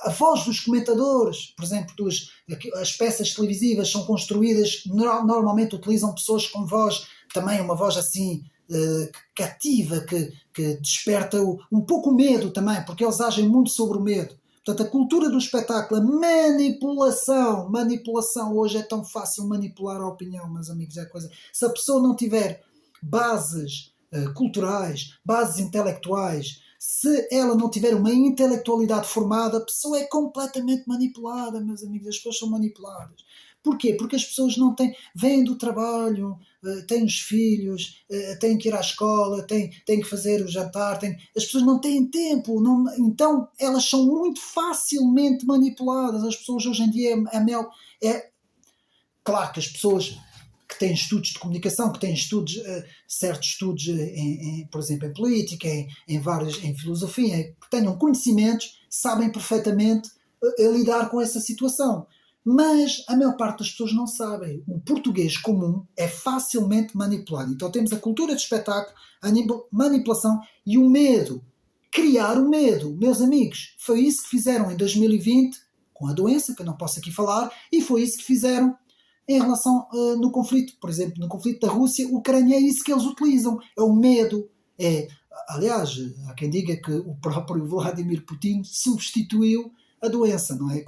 A voz dos comentadores, por exemplo, as peças televisivas são construídas, normalmente utilizam pessoas com voz, também uma voz assim, cativa, que desperta um pouco o medo também, porque eles agem muito sobre o medo. Portanto, a cultura do espetáculo, a manipulação, hoje é tão fácil manipular a opinião, meus amigos, é coisa. Se a pessoa não tiver bases culturais, bases intelectuais, se ela não tiver uma intelectualidade formada, a pessoa é completamente manipulada, meus amigos, as pessoas são manipuladas. Porquê? Porque as pessoas não têm, vêm do trabalho, têm os filhos, têm que ir à escola, têm que fazer o jantar, as pessoas não têm tempo, então elas são muito facilmente manipuladas. As pessoas hoje em dia claro que as pessoas que têm estudos de comunicação, que têm certos estudos, por exemplo, em política, em filosofia, que tenham conhecimentos, sabem perfeitamente lidar com essa situação. Mas a maior parte das pessoas não sabem. O português comum é facilmente manipulado. Então temos a cultura de espetáculo, a manipulação e o medo. Criar o medo. Meus amigos, foi isso que fizeram em 2020 com a doença, que eu não posso aqui falar, e foi isso que fizeram em relação no conflito. Por exemplo, no conflito da Rússia-Ucrânia, é isso que eles utilizam. É o medo. Aliás, há quem diga que o próprio Vladimir Putin substituiu a doença, não é?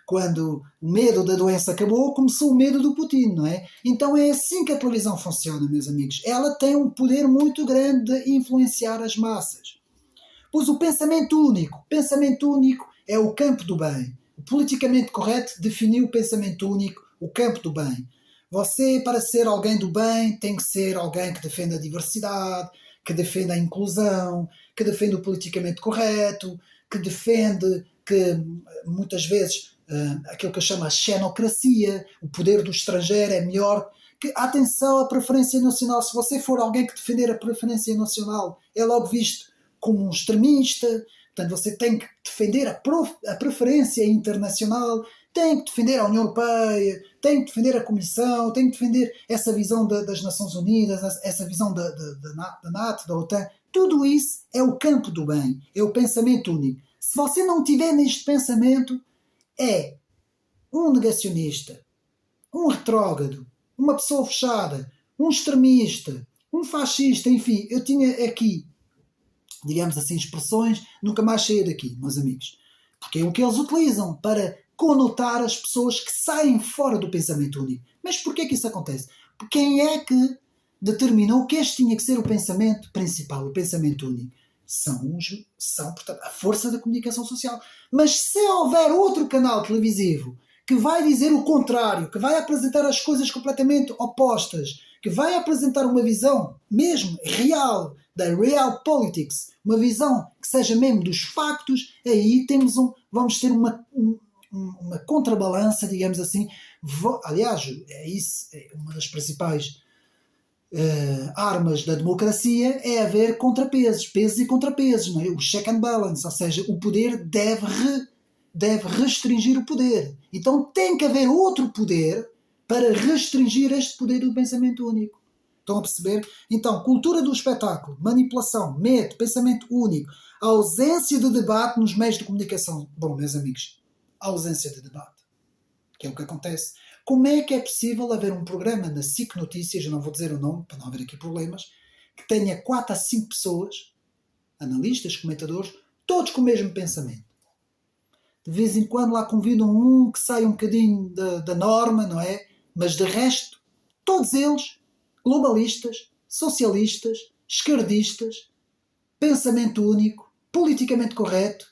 Quando o medo da doença acabou, começou o medo do Putin, não é? Então é assim que a televisão funciona, meus amigos. Ela tem um poder muito grande de influenciar as massas. Pois o pensamento único é o campo do bem. O politicamente correto definiu o pensamento único, o campo do bem. Você, para ser alguém do bem, tem que ser alguém que defenda a diversidade, que defenda a inclusão, que defenda o politicamente correto, que defende que muitas vezes aquilo que eu chamo a xenocracia, o poder do estrangeiro é melhor. Que, atenção à preferência nacional. Se você for alguém que defender a preferência nacional, é logo visto como um extremista. Portanto, você tem que defender a preferência internacional, tem que defender a União Europeia, tem que defender a Comissão, tem que defender essa visão das Nações Unidas, essa visão da NATO, da OTAN. Tudo isso é o campo do bem, é o pensamento único. Se você não tiver neste pensamento, é um negacionista, um retrógrado, uma pessoa fechada, um extremista, um fascista, enfim. Eu tinha aqui digamos assim, expressões, nunca mais saia daqui, meus amigos. Porque é o que eles utilizam para conotar as pessoas que saem fora do pensamento único. Mas porquê que isso acontece? Porque quem é que determinou que este tinha que ser o pensamento principal, o pensamento único? São, portanto, a força da comunicação social. Mas se houver outro canal televisivo que vai dizer o contrário, que vai apresentar as coisas completamente opostas, que vai apresentar uma visão mesmo real, da real politics, uma visão que seja mesmo dos factos, aí vamos ter uma contrabalança, digamos assim. Aliás, é isso, é uma das principais armas da democracia, é haver contrapesos, pesos e contrapesos, não é? O check and balance, ou seja, o poder deve restringir o poder. Então tem que haver outro poder para restringir este poder do pensamento único. Estão a perceber? Então, cultura do espetáculo, manipulação, medo, pensamento único, ausência de debate nos meios de comunicação. Bom, meus amigos, ausência de debate, que é o que acontece. Como é que é possível haver um programa na SIC Notícias, eu não vou dizer o nome, para não haver aqui problemas, que tenha 4 a 5 pessoas, analistas, comentadores, todos com o mesmo pensamento? De vez em quando lá convidam um que sai um bocadinho da norma, não é? Mas de resto, todos eles, globalistas, socialistas, esquerdistas, pensamento único, politicamente correto,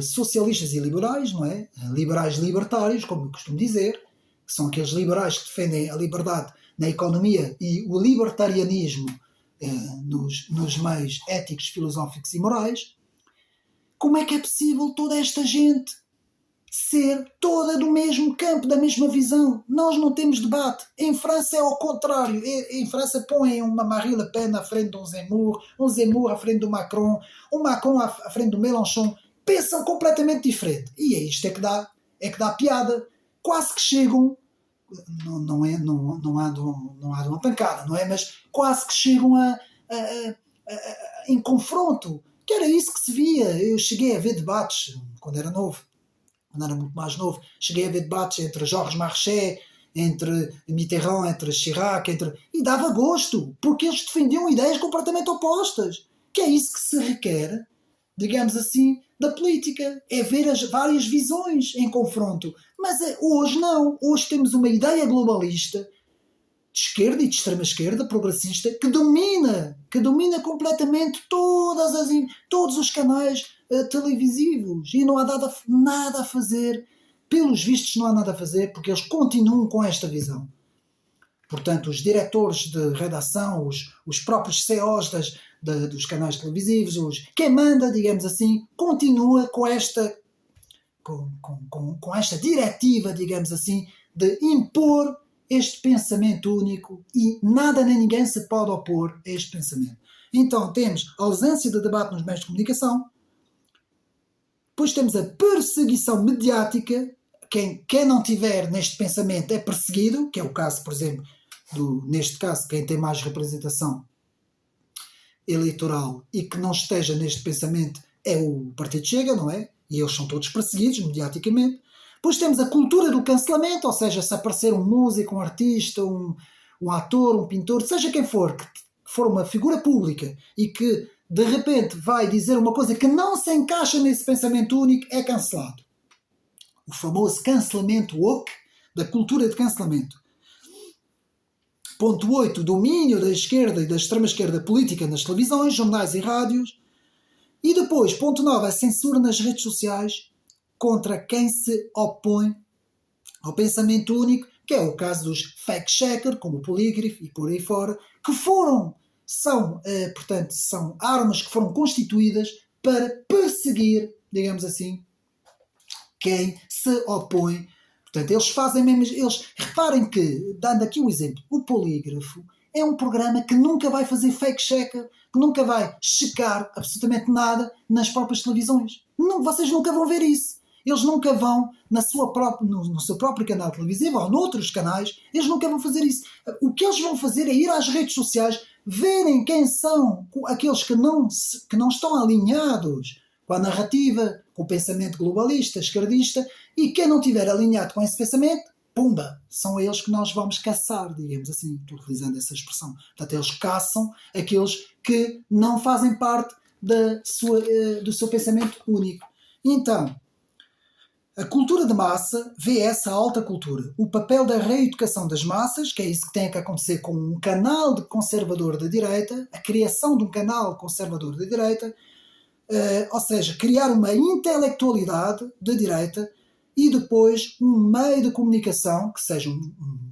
socialistas e liberais, não é? Liberais libertários, como eu costumo dizer, que são aqueles liberais que defendem a liberdade na economia e o libertarianismo nos meios éticos, filosóficos e morais. Como é que é possível toda esta gente ser toda do mesmo campo, da mesma visão? Nós não temos debate. Em França é ao contrário. Em França põem uma Marine Le Pen à frente de um Zemmour à frente do Macron, um Macron à frente do Mélenchon. Pensam completamente diferente. E é isto é que dá piada. Quase que chegam, não há de uma pancada, não é? Mas quase que chegam em confronto. Que era isso que se via. Eu cheguei a ver debates quando era muito mais novo. Cheguei a ver debates entre Georges Marchais, entre Mitterrand, entre Chirac, e dava gosto, porque eles defendiam ideias completamente opostas. Que é isso que se requer, digamos assim, da política. É ver as várias visões em confronto. Mas hoje não. Hoje temos uma ideia globalista de esquerda e de extrema-esquerda, progressista, que domina completamente todos os canais televisivos. E não há nada a fazer. Pelos vistos não há nada a fazer, porque eles continuam com esta visão. Portanto, os diretores de redação, os próprios CEOs dos canais televisivos, quem manda, digamos assim, continua com esta diretiva, digamos assim, de impor este pensamento único, e nada nem ninguém se pode opor a este pensamento. Então temos a ausência de debate nos meios de comunicação, depois temos a perseguição mediática. Quem não tiver neste pensamento é perseguido, que é o caso, por exemplo, neste caso, quem tem mais representação eleitoral e que não esteja neste pensamento é o Partido Chega, não é? E eles são todos perseguidos mediaticamente. Depois temos a cultura do cancelamento, ou seja, se aparecer um músico, um artista, um ator, um pintor, seja quem for, que for uma figura pública e que de repente vai dizer uma coisa que não se encaixa nesse pensamento único, é cancelado. O famoso cancelamento woke, da cultura de cancelamento. Ponto 8, domínio da esquerda e da extrema-esquerda política nas televisões, jornais e rádios. E depois, ponto 9, a censura nas redes sociais contra quem se opõe ao pensamento único, que é o caso dos fact-checkers, como o polígrafo e por aí fora, que são armas que foram constituídas para perseguir, digamos assim, quem se opõe. Portanto, eles fazem mesmo. Reparem que, dando aqui um exemplo, o polígrafo é um programa que nunca vai fazer fact-checker, que nunca vai checar absolutamente nada nas próprias televisões. Vocês nunca vão ver isso. Eles nunca vão no seu próprio canal televisivo ou noutros canais, eles nunca vão fazer isso. O que eles vão fazer é ir às redes sociais, verem quem são aqueles que não estão alinhados com a narrativa, com o pensamento globalista, esquerdista, e quem não estiver alinhado com esse pensamento, pumba, são eles que nós vamos caçar, digamos assim, estou utilizando essa expressão. Portanto, eles caçam aqueles que não fazem parte do seu pensamento único. Então, a cultura de massa vê essa alta cultura. O papel da reeducação das massas, que é isso que tem que acontecer com um canal conservador da direita, a criação de um canal conservador da direita, ou seja, criar uma intelectualidade da direita e depois um meio de comunicação, que seja,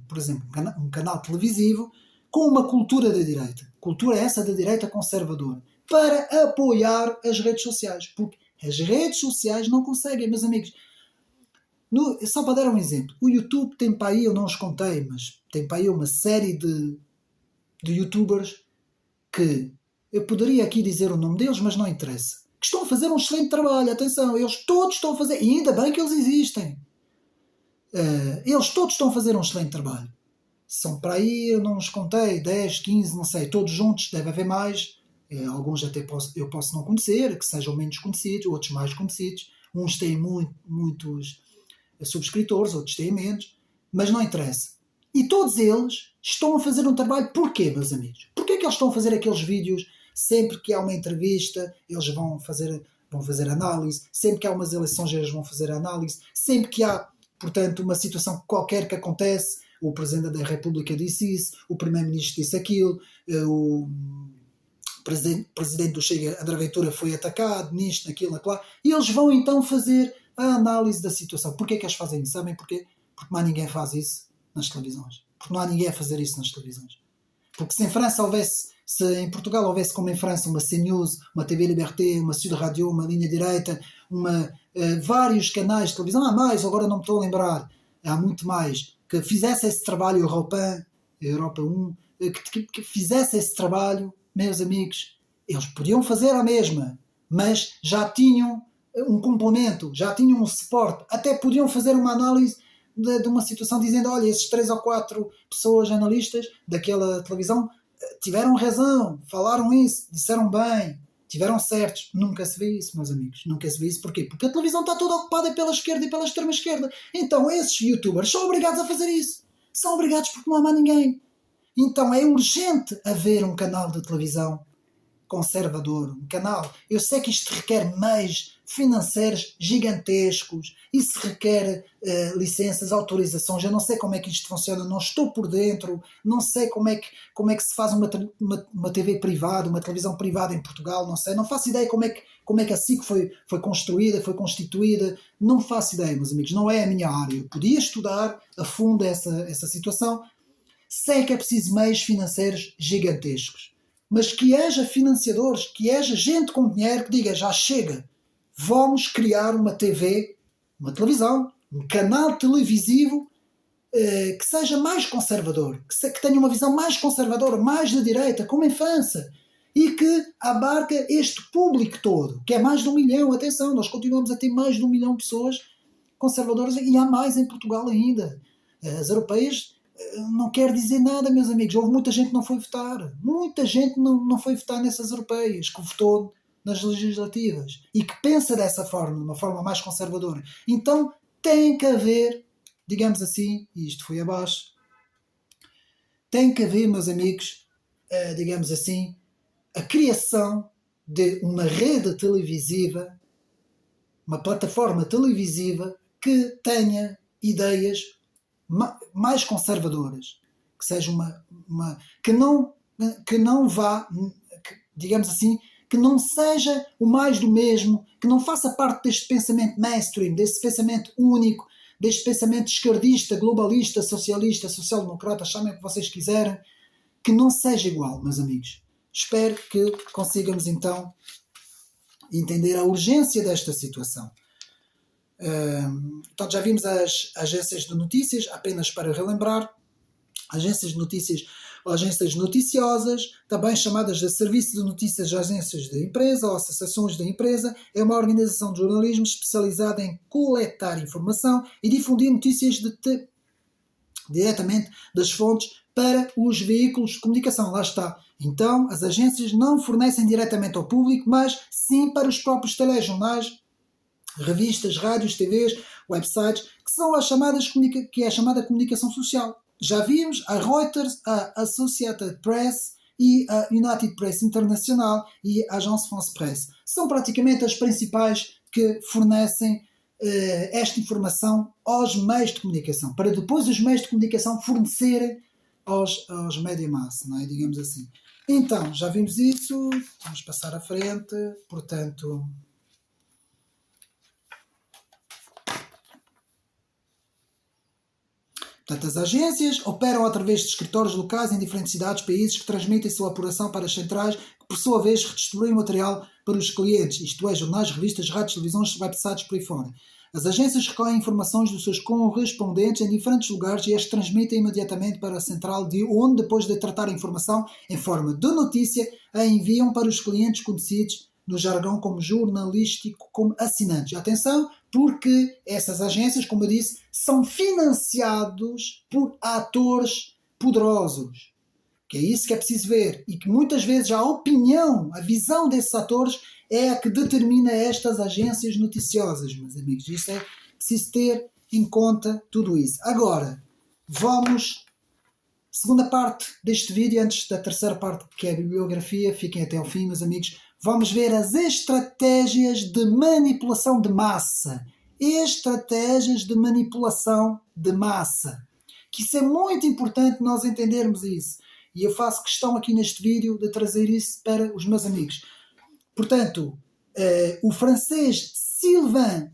por exemplo, um canal televisivo, com uma cultura da direita. Cultura essa da direita conservadora. Para apoiar as redes sociais. Porque as redes sociais não conseguem, meus amigos. Só para dar um exemplo. O YouTube tem para aí, eu não os contei, mas tem para aí uma série de youtubers que eu poderia aqui dizer o nome deles, mas não interessa. Que estão a fazer um excelente trabalho. Atenção, eles todos estão a fazer, e ainda bem que eles existem. Eles todos estão a fazer um excelente trabalho. São para aí, eu não os contei, 10, 15, não sei, todos juntos, deve haver mais. Alguns até eu posso não conhecer, que sejam menos conhecidos, outros mais conhecidos. Uns têm muitos subscritores, outros têm menos, mas não interessa. E todos eles estão a fazer um trabalho. Porquê, meus amigos? Porquê que eles estão a fazer aqueles vídeos? Sempre que há uma entrevista, eles vão fazer análise. Sempre que há umas eleições, eles vão fazer análise. Sempre que há, portanto, uma situação qualquer que acontece, o Presidente da República disse isso, o Primeiro-Ministro disse aquilo, o Presidente do Chega, André Ventura, foi atacado, nisto, naquilo, naquilo. E eles vão então fazer a análise da situação. Porquê que eles fazem isso? Sabem porquê? Porque mais ninguém faz isso nas televisões. Porque não há ninguém a fazer isso nas televisões. Porque se em França se em Portugal houvesse como em França uma CNews, uma TV Liberté, uma Sud Radio, uma Linha Direita, vários canais de televisão, há mais, agora não me estou a lembrar, há muito mais, que fizesse esse trabalho, Europa 1, que fizesse esse trabalho, meus amigos, eles podiam fazer a mesma, mas já tinham um complemento, já tinham um suporte, até podiam fazer uma análise de uma situação dizendo, olha, esses 3 ou 4 pessoas analistas daquela televisão tiveram razão, falaram isso, disseram bem, tiveram certos. Nunca se vê isso, meus amigos, nunca se vê isso. Porquê? Porque a televisão está toda ocupada pela esquerda e pela extrema-esquerda. Então esses youtubers são obrigados a fazer isso. São obrigados porque não há mais ninguém. Então é urgente haver um canal de televisão conservador, um canal. Eu sei que isto requer meios financeiros gigantescos, isso requer licenças, autorizações, eu não sei como é que isto funciona, não estou por dentro, não sei como é que se faz uma TV privada, uma televisão privada em Portugal, não sei, não faço ideia como é que a SIC foi construída, foi constituída, não faço ideia, meus amigos, não é a minha área, eu podia estudar a fundo essa situação, sei que é preciso meios financeiros gigantescos, mas que haja financiadores, que haja gente com dinheiro que diga, já chega, vamos criar uma TV, uma televisão, um canal televisivo que seja mais conservador, que tenha uma visão mais conservadora, mais da direita, como em França, e que abarca este público todo, que é mais de 1 milhão, atenção, nós continuamos a ter mais de 1 milhão de pessoas conservadoras e há mais em Portugal ainda. As europeias não quer dizer nada, meus amigos, houve muita gente que não foi votar, muita gente não foi votar nessas europeias, que votou nas legislativas e que pensa dessa forma, de uma forma mais conservadora. Então tem que haver, digamos assim, e isto foi abaixo, tem que haver, meus amigos, digamos assim, a criação de uma rede televisiva, uma plataforma televisiva que tenha ideias mais conservadoras, que seja que não vá, digamos assim, que não seja o mais do mesmo, que não faça parte deste pensamento mainstream, deste pensamento único, deste pensamento esquerdista, globalista, socialista, social-democrata, chamem o que vocês quiserem, que não seja igual, meus amigos. Espero que consigamos então entender a urgência desta situação. Então já vimos as agências de notícias, apenas para relembrar, agências de notícias ou agências noticiosas, também chamadas de serviço de notícias de agências de empresa ou associações de empresa, é uma organização de jornalismo especializada em coletar informação e difundir notícias diretamente das fontes para os veículos de comunicação. Lá está. Então, as agências não fornecem diretamente ao público, mas sim para os próprios telejornais, revistas, rádios, TVs, websites, que é a chamada comunicação social. Já vimos a Reuters, a Associated Press e a United Press International e a Agence France Presse. São praticamente as principais que fornecem esta informação aos meios de comunicação, para depois os meios de comunicação fornecerem aos média massa, não é? Digamos assim. Então, já vimos isso, vamos passar à frente, portanto... Portanto, as agências operam através de escritórios locais em diferentes cidades, países, que transmitem sua apuração para as centrais, que por sua vez redistribuem material para os clientes, isto é, jornais, revistas, rádios, televisões, websites, por aí fora. As agências recolhem informações dos seus correspondentes em diferentes lugares e as transmitem imediatamente para a central, de onde, depois de tratar a informação em forma de notícia, a enviam para os clientes conhecidos no jargão como jornalístico, como assinantes. Atenção, porque essas agências, como eu disse, são financiados por atores poderosos. Que é isso que é preciso ver. E que muitas vezes a opinião, a visão desses atores é a que determina estas agências noticiosas, meus amigos. Isso é preciso ter em conta tudo isso. Agora, vamos... Segunda parte deste vídeo, antes da terceira parte, que é a bibliografia. Fiquem até ao fim, meus amigos. Vamos ver as estratégias de manipulação de massa. Estratégias de manipulação de massa. Que isso é muito importante nós entendermos isso. E eu faço questão aqui neste vídeo de trazer isso para os meus amigos. Portanto, o francês Sylvain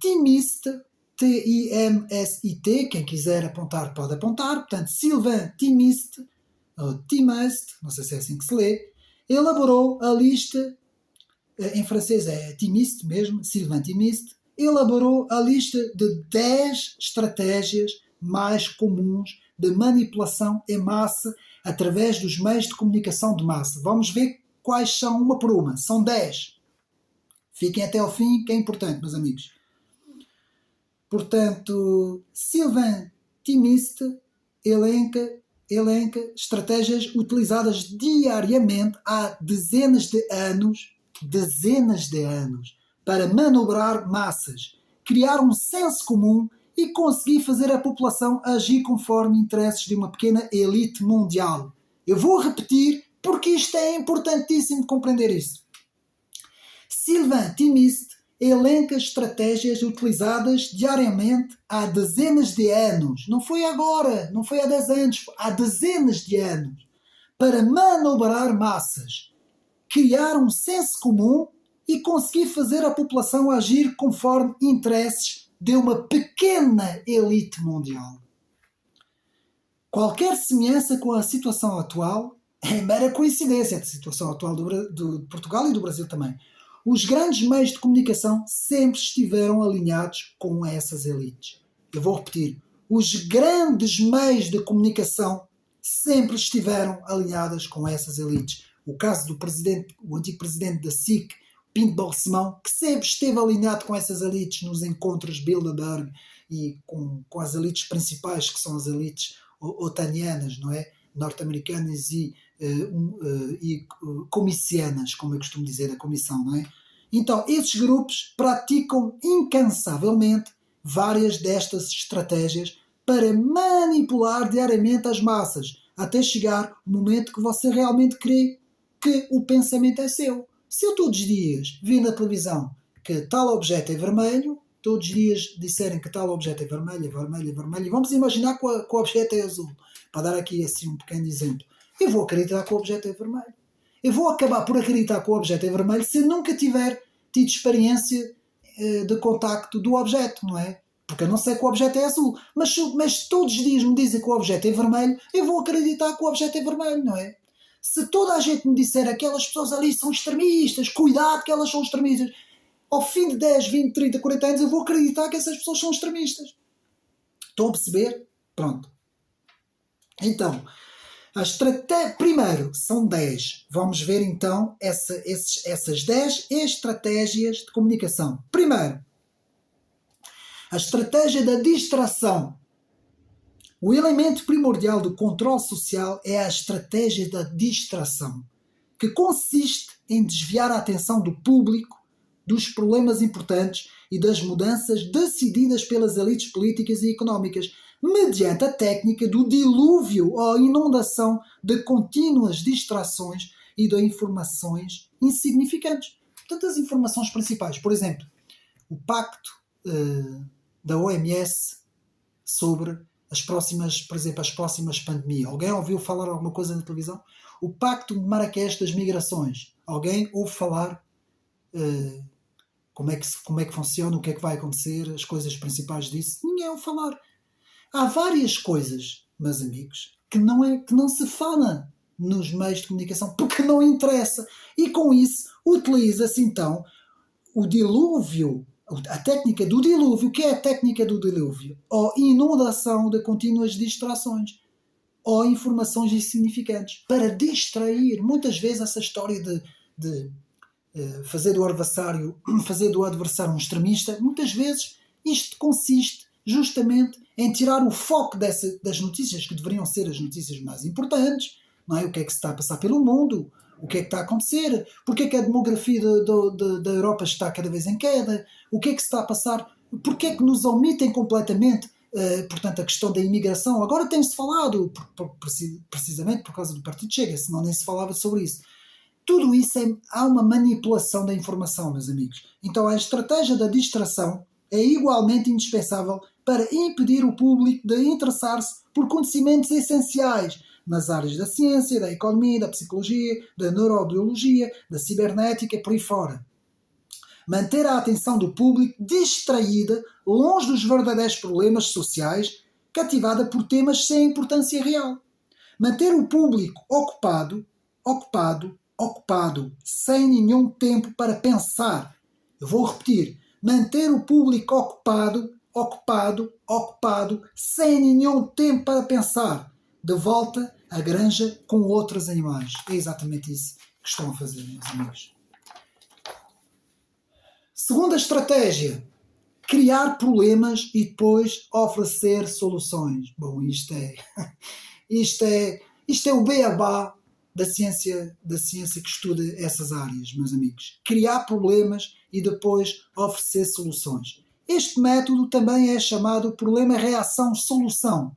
Timiste, T-I-M-S-I-T, quem quiser apontar pode apontar. Portanto, Sylvain Timiste, ou Timiste, não sei se é assim que se lê, elaborou a lista, em francês é Timiste mesmo, Sylvain Timiste, elaborou a lista de 10 estratégias mais comuns de manipulação em massa através dos meios de comunicação de massa. Vamos ver quais são uma por uma. São 10. Fiquem até ao fim, que é importante, meus amigos. Portanto, Sylvain Timiste elenca estratégias utilizadas diariamente há dezenas de anos, para manobrar massas, criar um senso comum e conseguir fazer a população agir conforme interesses de uma pequena elite mundial. Eu vou repetir porque isto é importantíssimo de compreender isso. Sylvain Timiste elenca estratégias utilizadas diariamente há dezenas de anos. Não foi agora, não foi há 10 anos, há dezenas de anos. Para manobrar massas, criar um senso comum e conseguir fazer a população agir conforme interesses de uma pequena elite mundial. Qualquer semelhança com a situação atual é mera coincidência, a situação atual de Portugal e do Brasil também. Os grandes meios de comunicação sempre estiveram alinhados com essas elites. Eu vou repetir. Os grandes meios de comunicação sempre estiveram alinhados com essas elites. O caso do presidente, o antigo presidente da SIC, Pinto Balsemão, que sempre esteve alinhado com essas elites nos encontros de Bilderberg e com as elites principais, que são as elites otanianas, não é? Norte-americanas e comicianas, como eu costumo dizer, a comissão, não é? Então, esses grupos praticam incansavelmente várias destas estratégias para manipular diariamente as massas, até chegar o momento que você realmente crê que o pensamento é seu. Se eu todos os dias vi na televisão que tal objeto é vermelho, todos os dias disserem que tal objeto é vermelho, e vamos imaginar que o objeto é azul, para dar aqui assim um pequeno exemplo. Eu vou acreditar que o objeto é vermelho. Eu vou acabar por acreditar que o objeto é vermelho se nunca tiver tido experiência de contacto do objeto, não é? Porque eu não sei que o objeto é azul. Mas todos os dias me dizem que o objeto é vermelho, eu vou acreditar que o objeto é vermelho, não é? Se toda a gente me disser aquelas pessoas ali são extremistas, cuidado que elas são extremistas, ao fim de 10, 20, 30, 40 anos eu vou acreditar que essas pessoas são extremistas. Estão a perceber? Pronto. Então, primeiro, são 10. Vamos ver então essas 10 estratégias de comunicação. Primeiro, a estratégia da distração. O elemento primordial do controle social é a estratégia da distração, que consiste em desviar a atenção do público dos problemas importantes e das mudanças decididas pelas elites políticas e económicas. mediante a técnica do dilúvio ou inundação de contínuas distrações e de informações insignificantes. Portanto, as informações principais, por exemplo, o pacto da OMS sobre as próximas, por exemplo, as próximas pandemias. Alguém ouviu falar alguma coisa na televisão? O pacto de Marrakech das migrações. Alguém ouve falar como é que funciona, o que é que vai acontecer, as coisas principais disso? Ninguém ouve falar. Há várias coisas, meus amigos, que não se fala nos meios de comunicação porque não interessa. E com isso utiliza-se então o dilúvio, a técnica do dilúvio. O que é a técnica do dilúvio? Ou inundação de contínuas distrações ou informações insignificantes para distrair. Muitas vezes essa história de fazer do adversário um extremista, muitas vezes isto consiste justamente em tirar o foco das notícias que deveriam ser as notícias mais importantes, não é? O que é que se está a passar pelo mundo, o que é que está a acontecer, porque é que a demografia da Europa está cada vez em queda, o que é que se está a passar, porque é que nos omitem completamente, portanto, a questão da imigração. Agora tem-se falado, precisamente por causa do Partido Chega, senão nem se falava sobre isso. Tudo isso há uma manipulação da informação, meus amigos. Então a estratégia da distração é igualmente indispensável para impedir o público de interessar-se por conhecimentos essenciais nas áreas da ciência, da economia, da psicologia, da neurobiologia, da cibernética, por aí fora. Manter a atenção do público distraída, longe dos verdadeiros problemas sociais, cativada por temas sem importância real. Manter o público ocupado, sem nenhum tempo para pensar. Eu vou repetir. Manter o público ocupado, sem nenhum tempo para pensar. De volta à granja com outros animais. É exatamente isso que estão a fazer, meus amigos. Segunda estratégia. Criar problemas e depois oferecer soluções. Bom, isto é o beabá da ciência que estuda essas áreas, meus amigos. Criar problemas e depois oferecer soluções. Este método também é chamado problema-reação-solução.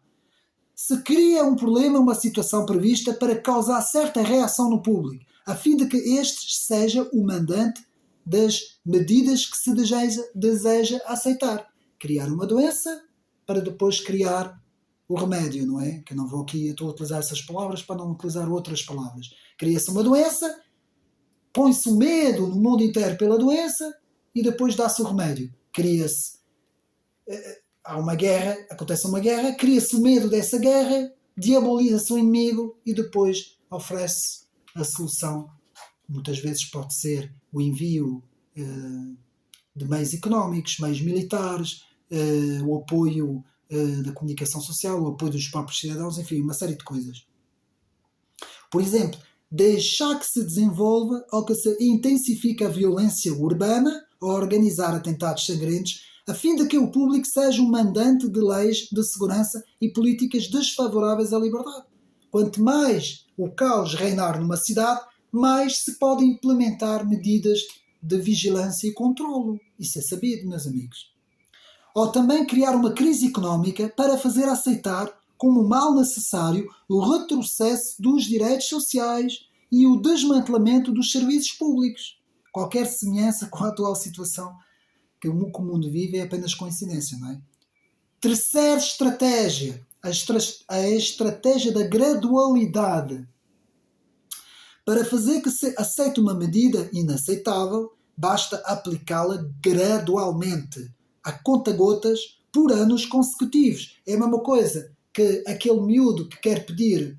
Se cria um problema, uma situação prevista para causar certa reação no público, a fim de que este seja o mandante das medidas que se deseja aceitar. Criar uma doença para depois criar o remédio, não é? Que eu não vou aqui, eu estou a utilizar essas palavras para não utilizar outras palavras. Cria-se uma doença, põe-se o medo no mundo inteiro pela doença e depois dá-se o remédio. Cria-se, há uma guerra, acontece uma guerra, cria-se o medo dessa guerra, diaboliza-se o inimigo e depois oferece a solução. Muitas vezes pode ser o envio de meios económicos, meios militares, o apoio da comunicação social, o apoio dos próprios cidadãos, enfim, uma série de coisas. Por exemplo, deixar que se desenvolva ou que se intensifique a violência urbana ou organizar atentados sangrentos, a fim de que o público seja um mandante de leis de segurança e políticas desfavoráveis à liberdade. Quanto mais o caos reinar numa cidade, mais se podem implementar medidas de vigilância e controlo. Isso é sabido, meus amigos. Ou também criar uma crise económica para fazer aceitar como mal necessário o retrocesso dos direitos sociais e o desmantelamento dos serviços públicos. Qualquer semelhança com a atual situação que o mundo vive é apenas coincidência, não é? Terceira estratégia, a estratégia da gradualidade. Para fazer que se aceite uma medida inaceitável, basta aplicá-la gradualmente, a conta-gotas, por anos consecutivos. É a mesma coisa que aquele miúdo que quer pedir,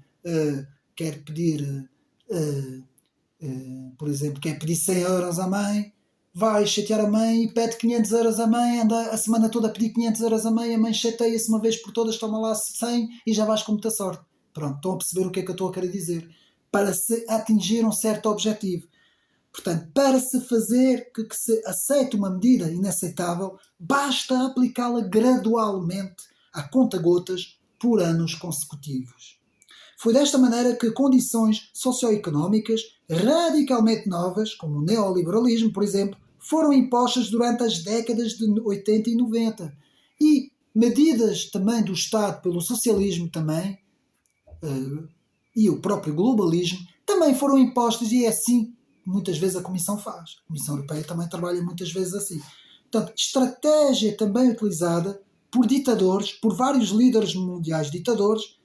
por exemplo, quer pedir 100 euros à mãe, vai chatear a mãe e pede 500 euros à mãe, anda a semana toda a pedir 500 euros à mãe, a mãe chateia-se uma vez por todas, toma lá 100 e já vais com muita sorte. Pronto, estão a perceber o que é que eu estou a querer dizer. Para se atingir um certo objetivo. Portanto, para se fazer que se aceite uma medida inaceitável, basta aplicá-la gradualmente, a conta-gotas, por anos consecutivos. Foi desta maneira que condições socioeconómicas radicalmente novas, como o neoliberalismo, por exemplo, foram impostas durante as décadas de 80 e 90. E medidas também do Estado pelo socialismo também, e o próprio globalismo, também foram impostas, e é assim que muitas vezes a Comissão faz. A Comissão Europeia também trabalha muitas vezes assim. Portanto, estratégia também utilizada por ditadores, por vários líderes mundiais ditadores,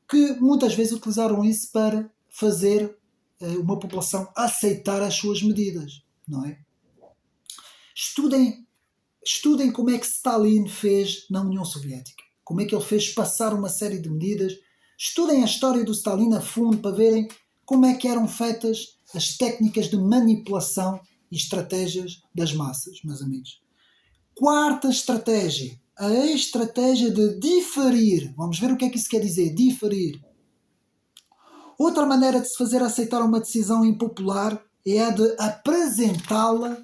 que muitas vezes utilizaram isso para fazer uma população aceitar as suas medidas, não é? Estudem como é que Stalin fez na União Soviética, como é que ele fez passar uma série de medidas. Estudem a história do Stalin a fundo para verem como é que eram feitas as técnicas de manipulação e estratégias das massas, meus amigos. Quarta estratégia, a estratégia de diferir. Vamos ver o que é que isso quer dizer, diferir. Outra maneira de se fazer aceitar uma decisão impopular é a de apresentá-la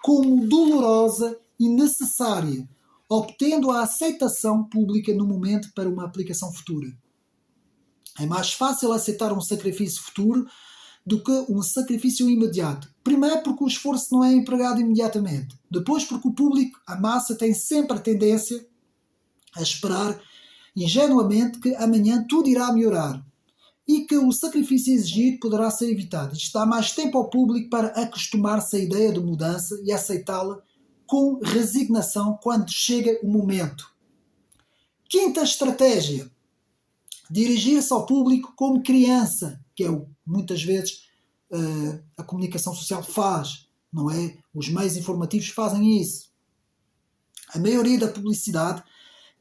como dolorosa e necessária, obtendo a aceitação pública no momento para uma aplicação futura. É mais fácil aceitar um sacrifício futuro do que um sacrifício imediato. Primeiro porque o esforço não é empregado imediatamente. Depois porque o público, a massa, tem sempre a tendência a esperar ingenuamente que amanhã tudo irá melhorar e que o sacrifício exigido poderá ser evitado. Isto dá mais tempo ao público para acostumar-se à ideia de mudança e aceitá-la com resignação quando chega o momento. Quinta estratégia. Dirigir-se ao público como criança, que é o que muitas vezes a comunicação social faz, não é? Os meios informativos fazem isso. A maioria da publicidade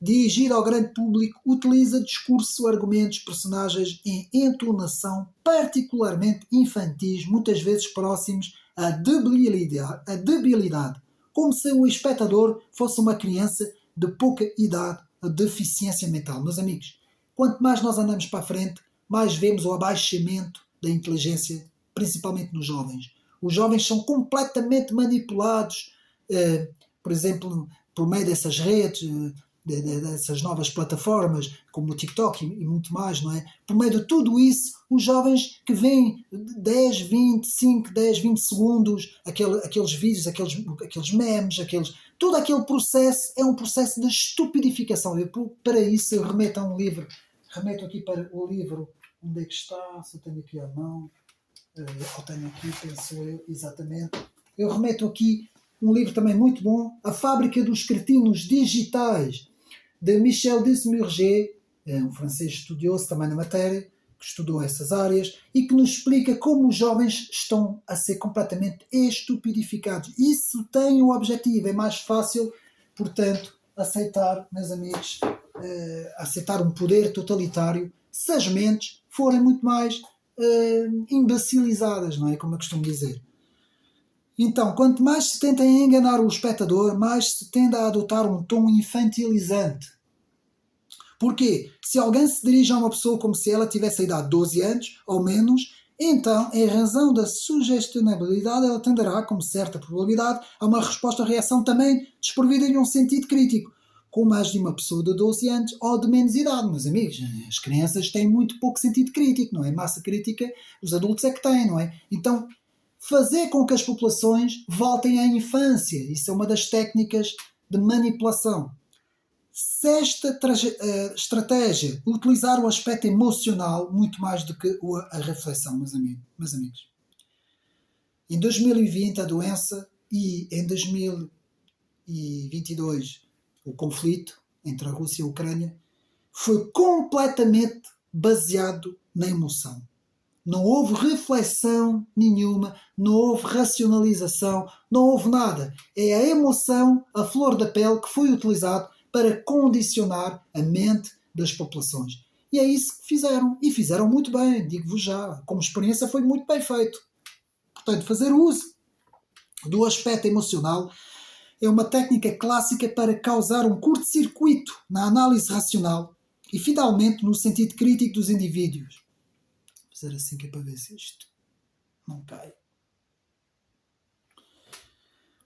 dirigida ao grande público utiliza discurso, argumentos, personagens em entonação particularmente infantis, muitas vezes próximos à debilidade, como se o espectador fosse uma criança de pouca idade ou deficiência mental. Meus amigos, quanto mais nós andamos para a frente, mais vemos o abaixamento da inteligência, principalmente nos jovens. Os jovens são completamente manipulados, por exemplo, por meio dessas redes, dessas novas plataformas, como o TikTok e muito mais, não é? Por meio de tudo isso, os jovens que veem 10, 20 segundos, aqueles vídeos, aqueles memes, todo aquele processo é um processo de estupidificação. Para isso eu remeto a um livro, remeto aqui para o livro, onde é que está, se eu tenho aqui à mão, eu tenho aqui, penso eu, exatamente, eu remeto aqui um livro também muito bom, A Fábrica dos Cretinos Digitais, de Michel Desmurger, um francês estudioso também na matéria, que estudou essas áreas e que nos explica como os jovens estão a ser completamente estupidificados. Isso tem um objetivo, é mais fácil, portanto, aceitar, meus amigos, aceitar um poder totalitário se as mentes forem muito mais imbecilizadas, não é? Como eu costumo dizer. Então, quanto mais se tenta enganar o espectador, mais se tende a adotar um tom infantilizante. Porquê? Se alguém se dirige a uma pessoa como se ela tivesse a idade de 12 anos ou menos, então, em razão da sugestionabilidade, ela tenderá, com certa probabilidade, a uma resposta-reação também desprovida de um sentido crítico, com mais de uma pessoa de 12 anos ou de menos idade. Meus amigos, as crianças têm muito pouco sentido crítico, não é? Massa crítica, os adultos é que têm, não é? Então, fazer com que as populações voltem à infância. Isso é uma das técnicas de manipulação. Sexta estratégia, utilizar o aspecto emocional muito mais do que a reflexão, meus amigos. Em 2020, a doença, e em 2022, o conflito entre a Rússia e a Ucrânia, foi completamente baseado na emoção. Não houve reflexão nenhuma, não houve racionalização, não houve nada. É a emoção, a flor da pele, que foi utilizado para condicionar a mente das populações. E é isso que fizeram. E fizeram muito bem, digo-vos já. Como experiência foi muito bem feito. Portanto, fazer uso do aspecto emocional é uma técnica clássica para causar um curto-circuito na análise racional e, finalmente, no sentido crítico dos indivíduos. Fazer assim que é para ver se isto não cai.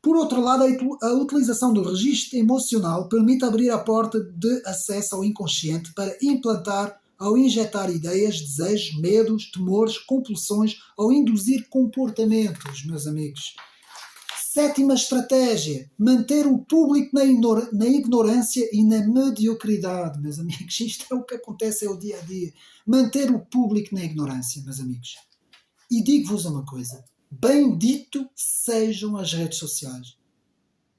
Por outro lado, a utilização do registro emocional permite abrir a porta de acesso ao inconsciente para implantar ou injetar ideias, desejos, medos, temores, compulsões ou induzir comportamentos, meus amigos. Sétima estratégia, manter o público na ignorância e na mediocridade, meus amigos. Isto é o que acontece, é o dia a dia. Manter o público na ignorância, meus amigos. E digo-vos uma coisa, bendito sejam as redes sociais.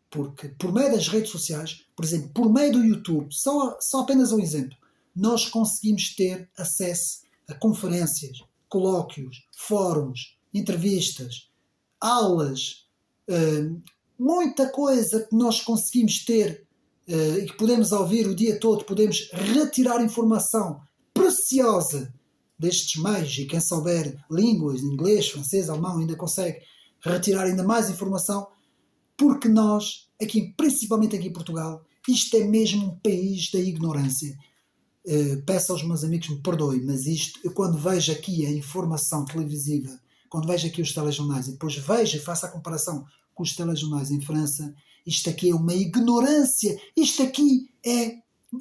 Porque por meio das redes sociais, por exemplo, por meio do YouTube, só apenas um exemplo, nós conseguimos ter acesso a conferências, colóquios, fóruns, entrevistas, aulas, muita coisa que nós conseguimos ter e que podemos ouvir o dia todo, podemos retirar informação preciosa destes meios, e quem souber línguas, inglês, francês, alemão, ainda consegue retirar ainda mais informação, porque nós, aqui, principalmente aqui em Portugal, isto é mesmo um país da ignorância. Peço aos meus amigos que me perdoem, mas isto, eu quando vejo aqui a informação televisiva, quando vejo aqui os telejornais e depois vejo e faço a comparação com os telejornais em França, isto aqui é uma ignorância, isto aqui é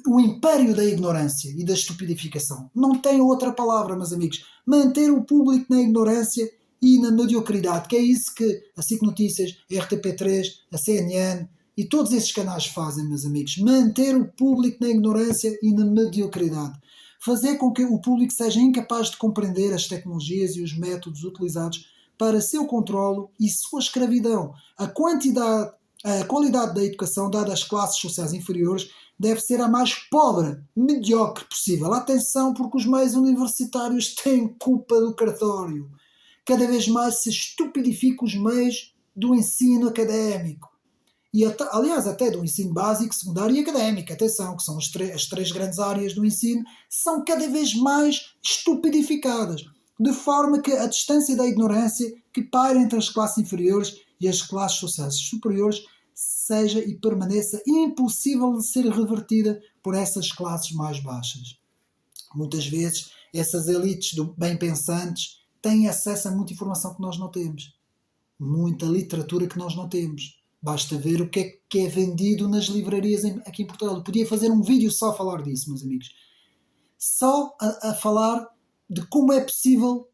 o império da ignorância e da estupidificação. Não tem outra palavra, meus amigos. Manter o público na ignorância e na mediocridade, que é isso que a SIC Notícias, a RTP3, a CNN e todos esses canais fazem, meus amigos. Manter o público na ignorância e na mediocridade. Fazer com que o público seja incapaz de compreender as tecnologias e os métodos utilizados para seu controlo e sua escravidão. A qualidade da educação dada às classes sociais inferiores deve ser a mais pobre, mediocre possível. Atenção, porque os meios universitários têm culpa do cartório. Cada vez mais se estupidifica os meios do ensino académico. E aliás, até do ensino básico, secundário e académico. Atenção, que são as três grandes áreas do ensino, são cada vez mais estupidificadas. De forma que a distância da ignorância que paira entre as classes inferiores e as classes sociais superiores seja e permaneça impossível de ser revertida por essas classes mais baixas. Muitas vezes, essas elites bem-pensantes têm acesso a muita informação que nós não temos. Muita literatura que nós não temos. Basta ver o que é vendido nas livrarias aqui em Portugal. Eu podia fazer um vídeo só a falar disso, meus amigos. Só a falar de como é possível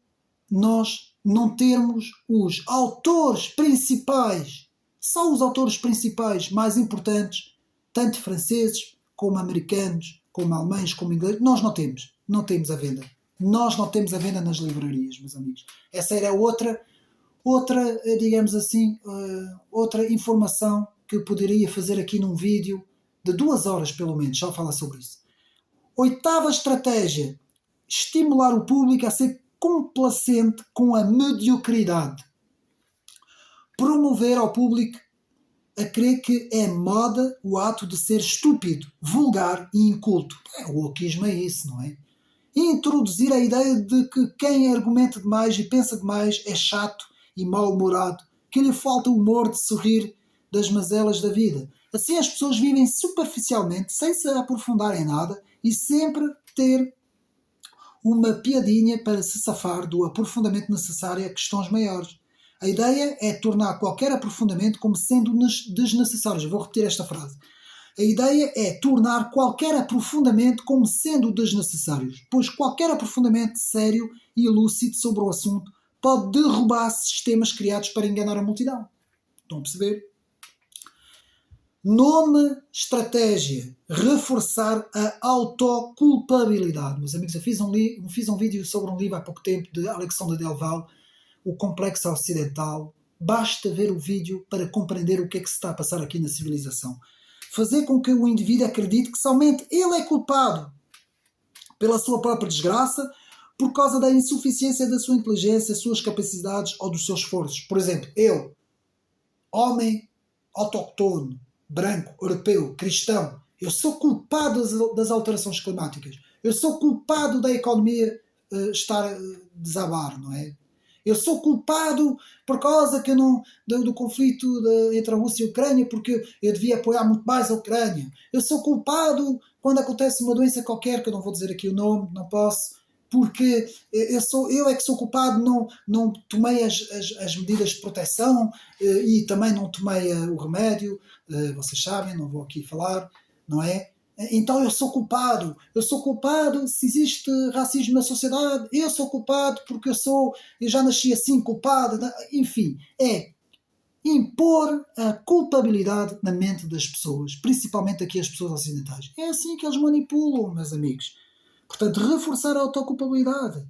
nós não termos os autores principais, só os autores principais mais importantes, tanto franceses como americanos, como alemães, como ingleses, nós não temos. Não temos à venda. Nós não temos à venda nas livrarias, meus amigos. Essa era outra, digamos assim, outra informação que eu poderia fazer aqui num vídeo de 2 horas, pelo menos, só falar sobre isso. Oitava estratégia, estimular o público a ser complacente com a mediocridade. Promover ao público a crer que é moda o ato de ser estúpido, vulgar e inculto. O wokeismo é isso, não é? Introduzir a ideia de que quem argumenta demais e pensa demais é chato e mal-humorado, que lhe falta o humor de sorrir das mazelas da vida. Assim as pessoas vivem superficialmente, sem se aprofundar em nada e sempre ter uma piadinha para se safar do aprofundamento necessário a questões maiores. A ideia é tornar qualquer aprofundamento como sendo desnecessário. Vou repetir esta frase. A ideia é tornar qualquer aprofundamento como sendo desnecessário, pois qualquer aprofundamento sério e lúcido sobre o assunto pode derrubar sistemas criados para enganar a multidão. Estão a perceber? Nona estratégia, reforçar a autoculpabilidade. Meus amigos, eu fiz um vídeo sobre um livro há pouco tempo de Alexandre Delval, O Complexo Ocidental. Basta ver o vídeo para compreender o que é que se está a passar aqui na civilização. Fazer com que o indivíduo acredite que somente ele é culpado pela sua própria desgraça, por causa da insuficiência da sua inteligência, das suas capacidades ou dos seus esforços. Por exemplo, eu, homem autóctono, branco, europeu, cristão, eu sou culpado das alterações climáticas. Eu sou culpado da economia estar a desabar, não é? Eu sou culpado por causa que do conflito entre a Rússia e a Ucrânia, porque eu devia apoiar muito mais a Ucrânia. Eu sou culpado quando acontece uma doença qualquer, que eu não vou dizer aqui o nome, não posso, porque eu é que sou culpado, não tomei as medidas de proteção e também não tomei o remédio, vocês sabem, não vou aqui falar, não é? Então eu sou culpado se existe racismo na sociedade, eu sou culpado porque eu já nasci assim culpado, enfim, impor a culpabilidade na mente das pessoas, principalmente aqui as pessoas ocidentais. É assim que eles manipulam, meus amigos. Portanto, reforçar a autoculpabilidade.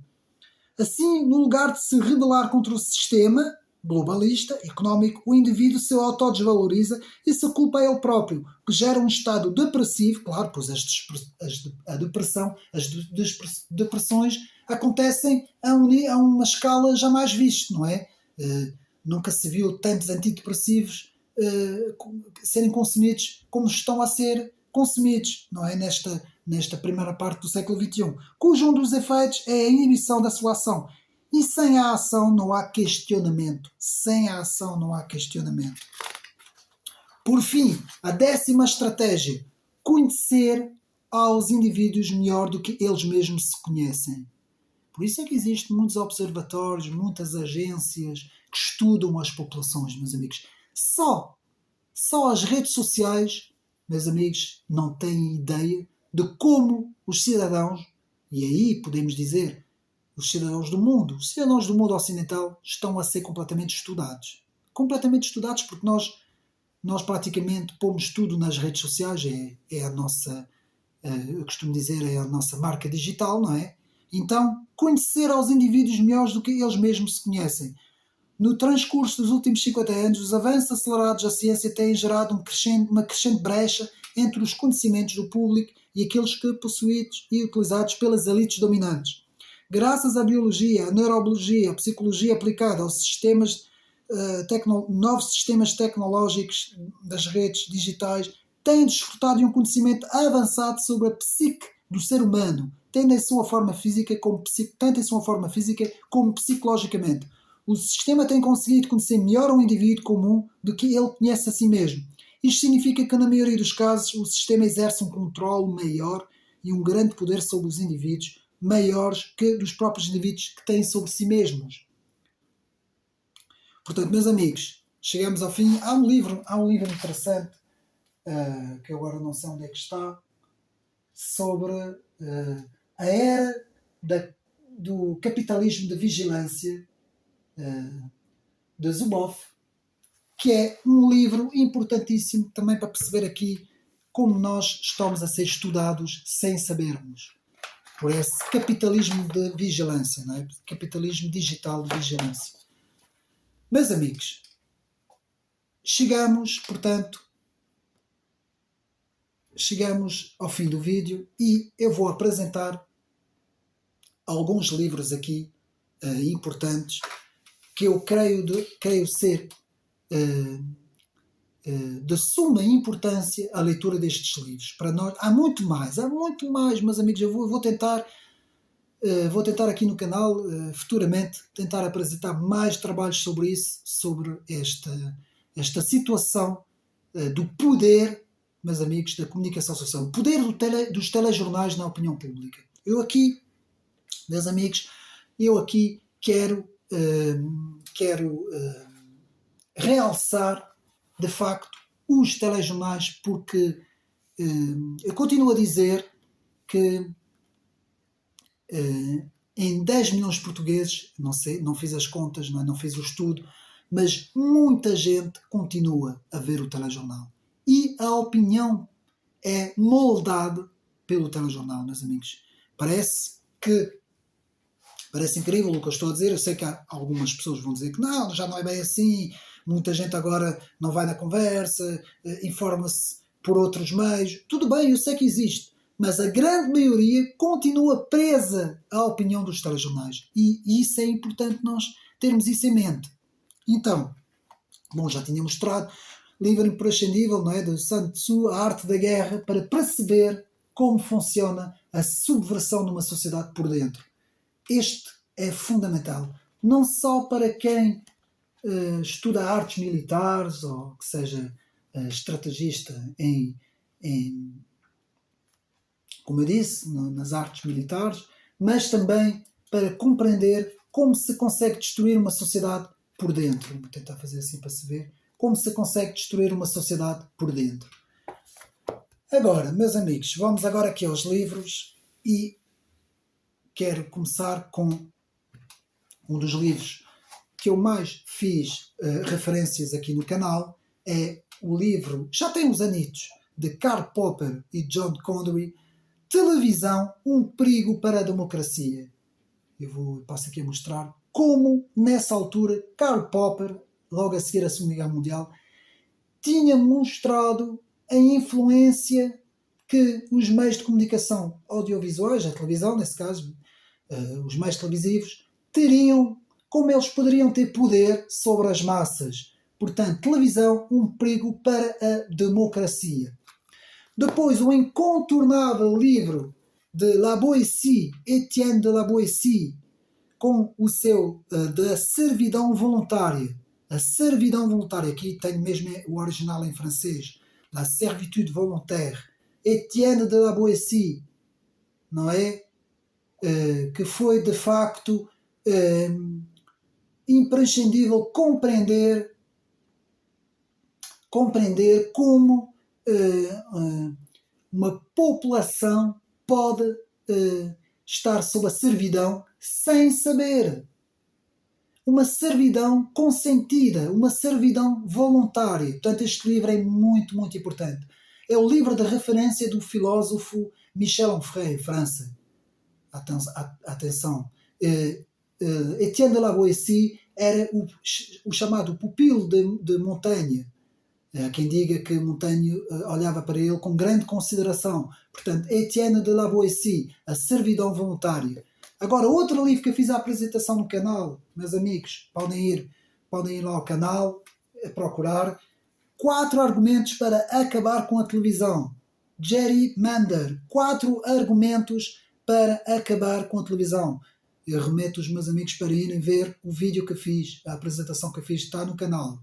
Assim, no lugar de se rebelar contra o sistema globalista, económico, o indivíduo se autodesvaloriza e se culpa a ele próprio, que gera um estado depressivo. Claro, pois a depressão, as depressões acontecem a uma escala jamais vista, não é? Nunca se viu tantos antidepressivos serem consumidos como estão a ser consumidos, não é? Nesta primeira parte do século XXI, cujo um dos efeitos é a inibição da sua ação. E sem a ação não há questionamento. Sem a ação não há questionamento. Por fim, a 10ª estratégia: conhecer aos indivíduos melhor do que eles mesmos se conhecem. Por isso é que existem muitos observatórios, muitas agências que estudam as populações, meus amigos. Só as redes sociais, meus amigos, não têm ideia de como os cidadãos, e aí podemos dizer os cidadãos do mundo ocidental, estão a ser completamente estudados. Completamente estudados, porque nós praticamente pomos tudo nas redes sociais, é a nossa, eu costumo dizer, é a nossa marca digital, não é? Então, conhecer aos indivíduos melhores do que eles mesmos se conhecem. No transcurso dos últimos 50 anos, os avanços acelerados da ciência têm gerado uma crescente brecha entre os conhecimentos do público e aqueles que possuídos e utilizados pelas elites dominantes. Graças à biologia, à neurobiologia, à psicologia aplicada aos novos sistemas tecnológicos das redes digitais, têm desfrutado de um conhecimento avançado sobre a psique do ser humano, tanto em sua forma física como psicologicamente. O sistema tem conseguido conhecer melhor um indivíduo comum do que ele conhece a si mesmo. Isto significa que, na maioria dos casos, o sistema exerce um controle maior e um grande poder sobre os indivíduos, maiores que dos próprios indivíduos que têm sobre si mesmos. Portanto, meus amigos, chegamos ao fim. Há um livro interessante, que eu agora não sei onde é que está, sobre a era do capitalismo de vigilância, de Zuboff, que é um livro importantíssimo também para perceber aqui como nós estamos a ser estudados sem sabermos, por esse capitalismo de vigilância, não é? Capitalismo digital de vigilância. Meus amigos, chegamos ao fim do vídeo e eu vou apresentar alguns livros aqui importantes que eu creio ser de suma importância a leitura destes livros. Para nós, há muito mais, meus amigos. Eu vou tentar aqui no canal, futuramente, tentar apresentar mais trabalhos sobre isso, sobre esta situação do poder, meus amigos, da comunicação social, o poder dos telejornais na opinião pública. Eu aqui, meus amigos, quero realçar, de facto, os telejornais, porque eu continuo a dizer que em 10 milhões de portugueses, não sei, não fiz as contas, não fiz o estudo, mas muita gente continua a ver o telejornal. E a opinião é moldada pelo telejornal, meus amigos. Parece incrível o que eu estou a dizer. Eu sei que algumas pessoas vão dizer que não, já não é bem assim. Muita gente agora não vai na conversa, informa-se por outros meios. Tudo bem, eu sei que existe. Mas a grande maioria continua presa à opinião dos telejornais. E isso é importante nós termos isso em mente. Então, bom, já tinha mostrado livro imprescindível, não é, de Sun Tzu, A Arte da Guerra, para perceber como funciona a subversão numa sociedade por dentro. Este é fundamental, não só para quem estuda artes militares ou que seja estrategista como eu disse, nas artes militares, mas também para compreender como se consegue destruir uma sociedade por dentro. Vou tentar fazer assim para se ver como se consegue destruir uma sociedade por dentro. Agora, meus amigos, vamos agora aqui aos livros e quero começar com um dos livros que eu mais fiz referências aqui no canal é o livro, já tem uns anitos, de Karl Popper e John Condery, Televisão, um perigo para a democracia. Passo aqui a mostrar como, nessa altura, Karl Popper, logo a seguir à Segunda Guerra Mundial, tinha mostrado a influência que os meios de comunicação audiovisuais, a televisão nesse caso, os meios televisivos, teriam, como eles poderiam ter poder sobre as massas. Portanto, televisão, um perigo para a democracia. Depois, o incontornável livro de La Boétie, Étienne de La Boétie, com o seu da servidão voluntária. A servidão voluntária, aqui tenho mesmo o original em francês, La servitude volontaire, Étienne de La Boétie, não é? Que foi de facto imprescindível compreender como uma população pode estar sob a servidão sem saber. Uma servidão consentida, uma servidão voluntária. Portanto, este livro é muito, muito importante. É o livro de referência do filósofo Michel Onfray, França. Atenção. Étienne de La Boétie era o chamado pupilo de Montaigne. Quem diga que Montaigne olhava para ele com grande consideração. Portanto, Étienne de La Boétie, a servidão voluntária. Agora, outro livro que eu fiz a apresentação no canal, meus amigos, podem ir lá ao canal, procurar 4 argumentos para acabar com a televisão. Jerry Mander, 4 argumentos para acabar com a televisão. Eu remeto os meus amigos para irem ver o vídeo que fiz, a apresentação que fiz, está no canal.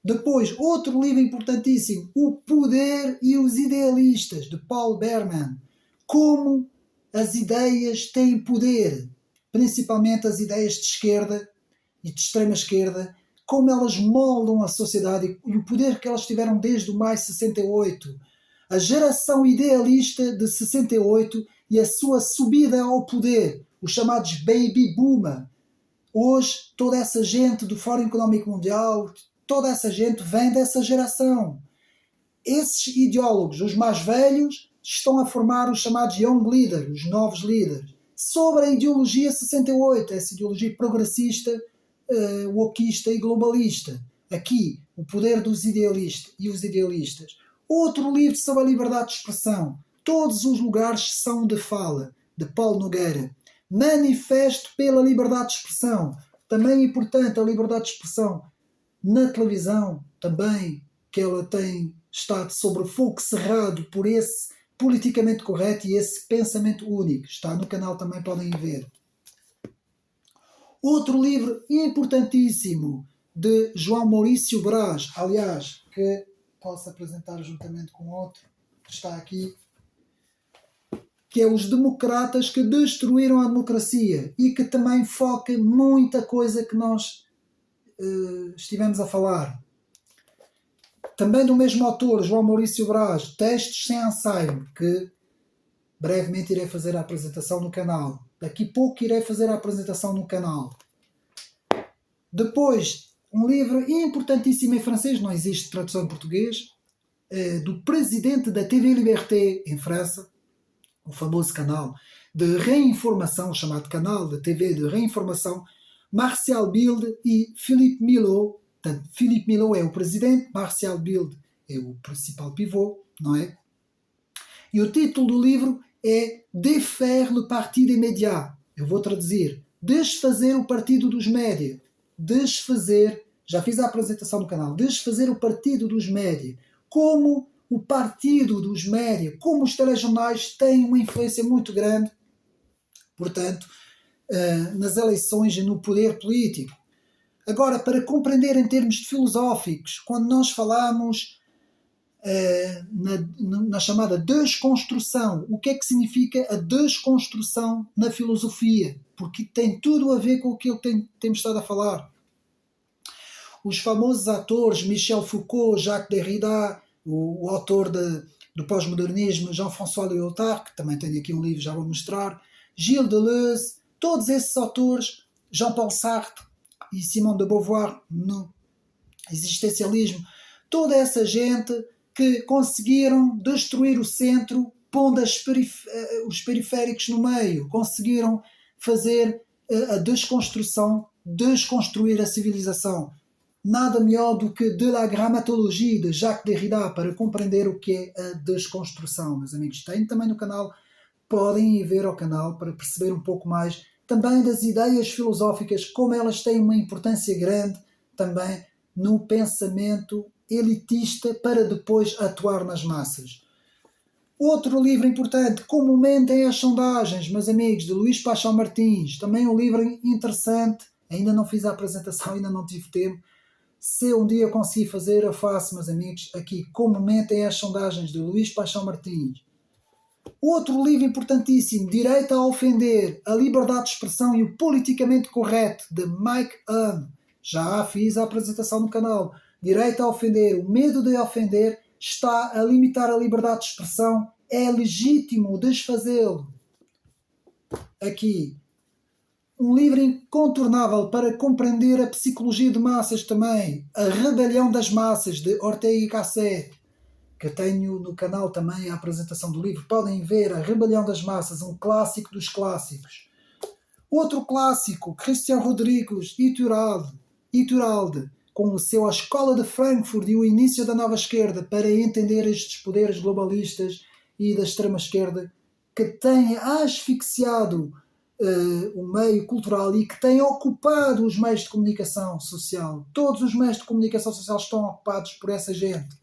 Depois, outro livro importantíssimo, O Poder e os Idealistas, de Paul Berman. Como as ideias têm poder, principalmente as ideias de esquerda e de extrema esquerda, como elas moldam a sociedade e o poder que elas tiveram desde o maio de 68. A geração idealista de 68 e a sua subida ao poder, os chamados baby boomer. Hoje, toda essa gente do Fórum Económico Mundial, toda essa gente vem dessa geração. Esses ideólogos, os mais velhos, estão a formar os chamados young leaders, os novos líderes, sobre a ideologia 68, essa ideologia progressista, wokista e globalista. Aqui, o poder dos idealistas e os idealistas. Outro livro sobre a liberdade de expressão, Todos os Lugares São de Fala, de Paulo Nogueira. Manifesto pela Liberdade de Expressão. Também é importante a liberdade de expressão na televisão, também, que ela tem estado sobre fogo cerrado por esse politicamente correto e esse pensamento único. Está no canal, também podem ver. Outro livro importantíssimo de João Maurício Braz, aliás, que posso apresentar juntamente com outro que está aqui, que é Os Democratas que Destruíram a Democracia, e que também foca muita coisa que nós estivemos a falar. Também do mesmo autor, João Maurício Braz, Textos sem ensaio, que brevemente irei fazer a apresentação no canal. Daqui a pouco irei fazer a apresentação no canal. Depois, um livro importantíssimo em francês, não existe tradução em português, do presidente da TV Liberté em França, o famoso canal de reinformação, chamado canal de TV de reinformação, Martial Bild e Philippe Milot. Portanto, Philippe Milot é o presidente, Martial Bild é o principal pivô, não é? E o título do livro é Défaire le Parti des Médias. Eu vou traduzir. Desfazer o partido dos média. Desfazer, já fiz a apresentação no canal, desfazer o partido dos média. Como o partido dos média, como os telejornais têm uma influência muito grande, portanto, nas eleições e no poder político. Agora, para compreender em termos filosóficos, quando nós falamos na chamada desconstrução, o que é que significa a desconstrução na filosofia? Porque tem tudo a ver com aquilo que temos estado a falar. Os famosos atores Michel Foucault, Jacques Derrida, o autor do pós-modernismo Jean-François Lyotard, que também tenho aqui um livro, já vou mostrar, Gilles Deleuze, todos esses autores, Jean-Paul Sartre, e Simone de Beauvoir no existencialismo, toda essa gente que conseguiram destruir o centro, pondo os periféricos no meio, conseguiram fazer a desconstrução, desconstruir a civilização. Nada melhor do que de la grammatologie de Jacques Derrida para compreender o que é a desconstrução, meus amigos. Tem também no canal, podem ir ver ao canal para perceber um pouco mais também das ideias filosóficas, como elas têm uma importância grande também no pensamento elitista para depois atuar nas massas. Outro livro importante, Como Mentem as Sondagens, meus amigos, de Luís Paixão Martins. Também um livro interessante. Ainda não fiz a apresentação, ainda não tive tempo. Se um dia conseguir fazer, eu faço, meus amigos, aqui. Como Mentem as Sondagens, de Luís Paixão Martins. Outro livro importantíssimo, Direito a Ofender, a Liberdade de Expressão e o Politicamente Correto, de Mike Hahn. Já fiz a apresentação no canal. Direito a Ofender, o medo de ofender está a limitar a liberdade de expressão, é legítimo desfazê-lo. Aqui, um livro incontornável para compreender a psicologia de massas também, A Rebelião das Massas, de Ortega y Gasset, que tenho no canal também a apresentação do livro. Podem ver A Rebelião das Massas, um clássico dos clássicos. Outro clássico, Christian Rodrigues, Iturralde, com o seu A Escola de Frankfurt e o Início da Nova Esquerda, para entender estes poderes globalistas e da extrema-esquerda que têm asfixiado o meio cultural e que têm ocupado os meios de comunicação social. Todos os meios de comunicação social estão ocupados por essa gente.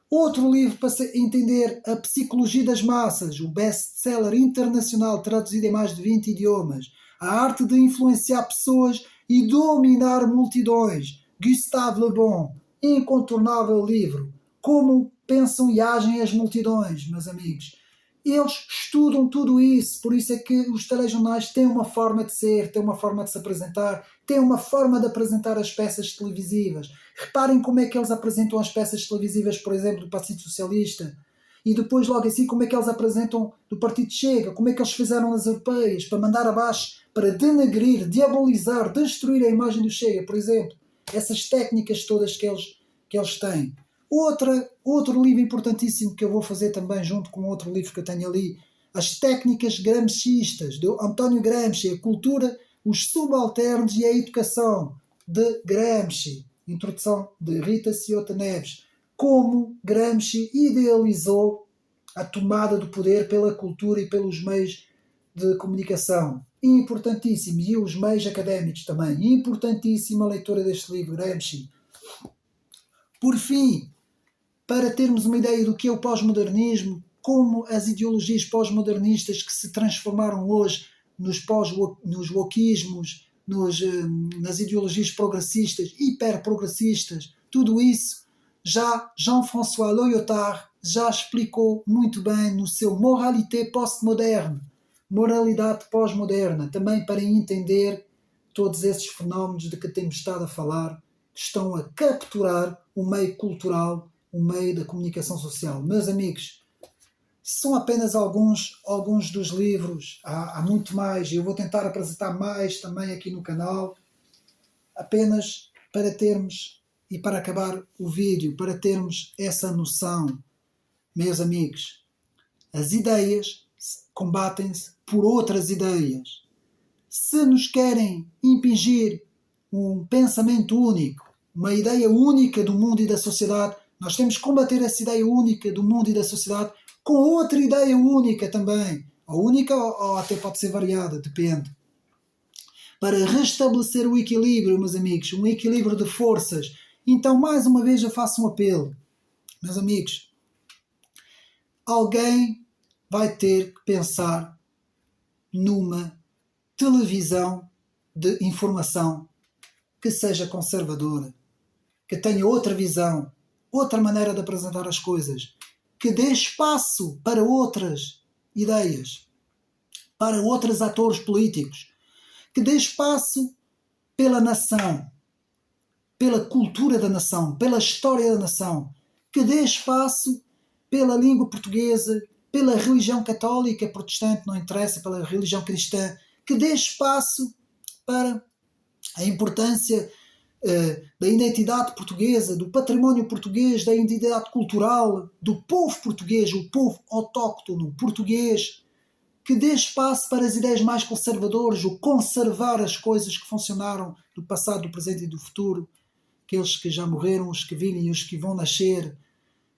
Outro livro para entender a psicologia das massas, o best-seller internacional traduzido em mais de 20 idiomas, A Arte de Influenciar Pessoas e Dominar Multidões, Gustave Le Bon, incontornável livro. Como pensam e agem as multidões, meus amigos. Eles estudam tudo isso, por isso é que os telejornais têm uma forma de ser, têm uma forma de se apresentar, têm uma forma de apresentar as peças televisivas. Reparem como é que eles apresentam as peças televisivas, por exemplo, do Partido Socialista, e depois logo assim como é que eles apresentam do Partido Chega, como é que eles fizeram nas europeias, para mandar abaixo, para denegrir, diabolizar, destruir a imagem do Chega, por exemplo. Essas técnicas todas que eles têm. Outro livro importantíssimo que eu vou fazer também junto com outro livro que eu tenho ali, As Técnicas Gramscistas, de António Gramsci, a cultura, os subalternos e a educação, de Gramsci. Introdução de Rita Ciotta Neves. Como Gramsci idealizou a tomada do poder pela cultura e pelos meios de comunicação. Importantíssimo. E os meios académicos também. Importantíssima a leitura deste livro, Gramsci. Por fim, para termos uma ideia do que é o pós-modernismo, como as ideologias pós-modernistas que se transformaram hoje nos wokismos, nas ideologias progressistas, hiperprogressistas, tudo isso, já Jean-François Lyotard já explicou muito bem no seu Moralité postmoderne, moralidade pós-moderna, também para entender todos esses fenómenos de que temos estado a falar, que estão a capturar o meio cultural, o meio da comunicação social. Meus amigos, são apenas alguns dos livros, há muito mais, e eu vou tentar apresentar mais também aqui no canal, apenas para termos, e para acabar o vídeo, para termos essa noção. Meus amigos, as ideias combatem-se por outras ideias. Se nos querem impingir um pensamento único, uma ideia única do mundo e da sociedade, nós temos que combater essa ideia única do mundo e da sociedade com outra ideia única também. Ou única ou até pode ser variada, depende. Para restabelecer o equilíbrio, meus amigos, um equilíbrio de forças. Então, mais uma vez, eu faço um apelo. Meus amigos, alguém vai ter que pensar numa televisão de informação que seja conservadora, que tenha outra visão, outra maneira de apresentar as coisas, que dê espaço para outras ideias, para outros atores políticos, que dê espaço pela nação, pela cultura da nação, pela história da nação, que dê espaço pela língua portuguesa, pela religião católica, protestante, não interessa, pela religião cristã, que dê espaço para a importância da identidade portuguesa, do património português, da identidade cultural, do povo português, o povo autóctono português, que dê espaço para as ideias mais conservadoras, o conservar as coisas que funcionaram do passado, do presente e do futuro, aqueles que já morreram, os que virem e os que vão nascer,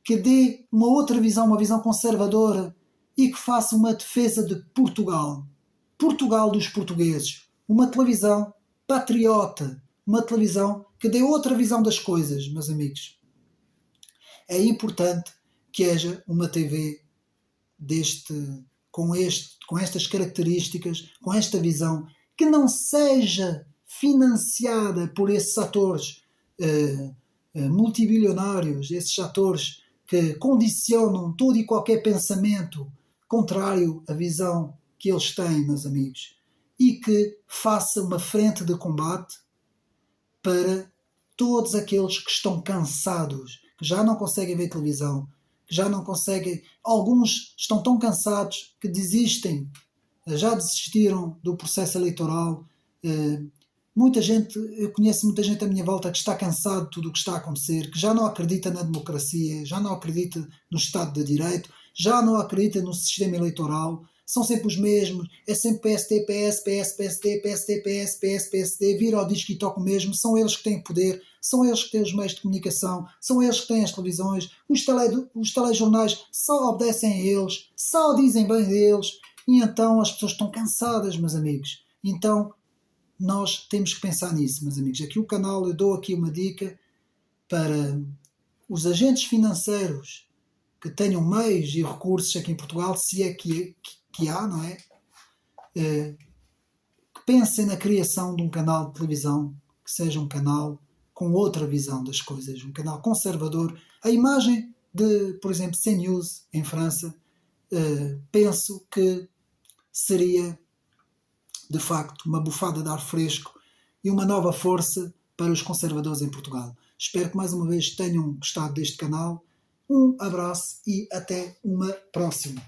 que dê uma outra visão, uma visão conservadora e que faça uma defesa de Portugal. Portugal dos portugueses. Uma televisão patriota, uma televisão que dê outra visão das coisas, meus amigos. É importante que haja uma TV com estas características, com esta visão, que não seja financiada por esses atores multibilionários, esses atores que condicionam todo e qualquer pensamento contrário à visão que eles têm, meus amigos, e que faça uma frente de combate para todos aqueles que estão cansados, que já não conseguem ver televisão, que já não conseguem, alguns estão tão cansados que desistem, já desistiram do processo eleitoral. Muita gente, eu conheço muita gente à minha volta que está cansado de tudo o que está a acontecer, que já não acredita na democracia, já não acredita no Estado de Direito, já não acredita no sistema eleitoral. São sempre os mesmos, é sempre PST, PS, PS, PSD, PSD, PS, PS, PSD, vira ao disco e toca o mesmo, são eles que têm poder, são eles que têm os meios de comunicação, são eles que têm as televisões, os telejornais só obedecem a eles, só dizem bem deles, e então as pessoas estão cansadas, meus amigos. Então nós temos que pensar nisso, meus amigos. Aqui o canal, eu dou aqui uma dica para os agentes financeiros que tenham meios e recursos aqui em Portugal, se é que há, não é? Que pensem na criação de um canal de televisão que seja um canal com outra visão das coisas, um canal conservador. A imagem de, por exemplo, CNews em França, penso que seria de facto uma bufada de ar fresco e uma nova força para os conservadores em Portugal. Espero que mais uma vez tenham gostado deste canal. Um abraço e até uma próxima.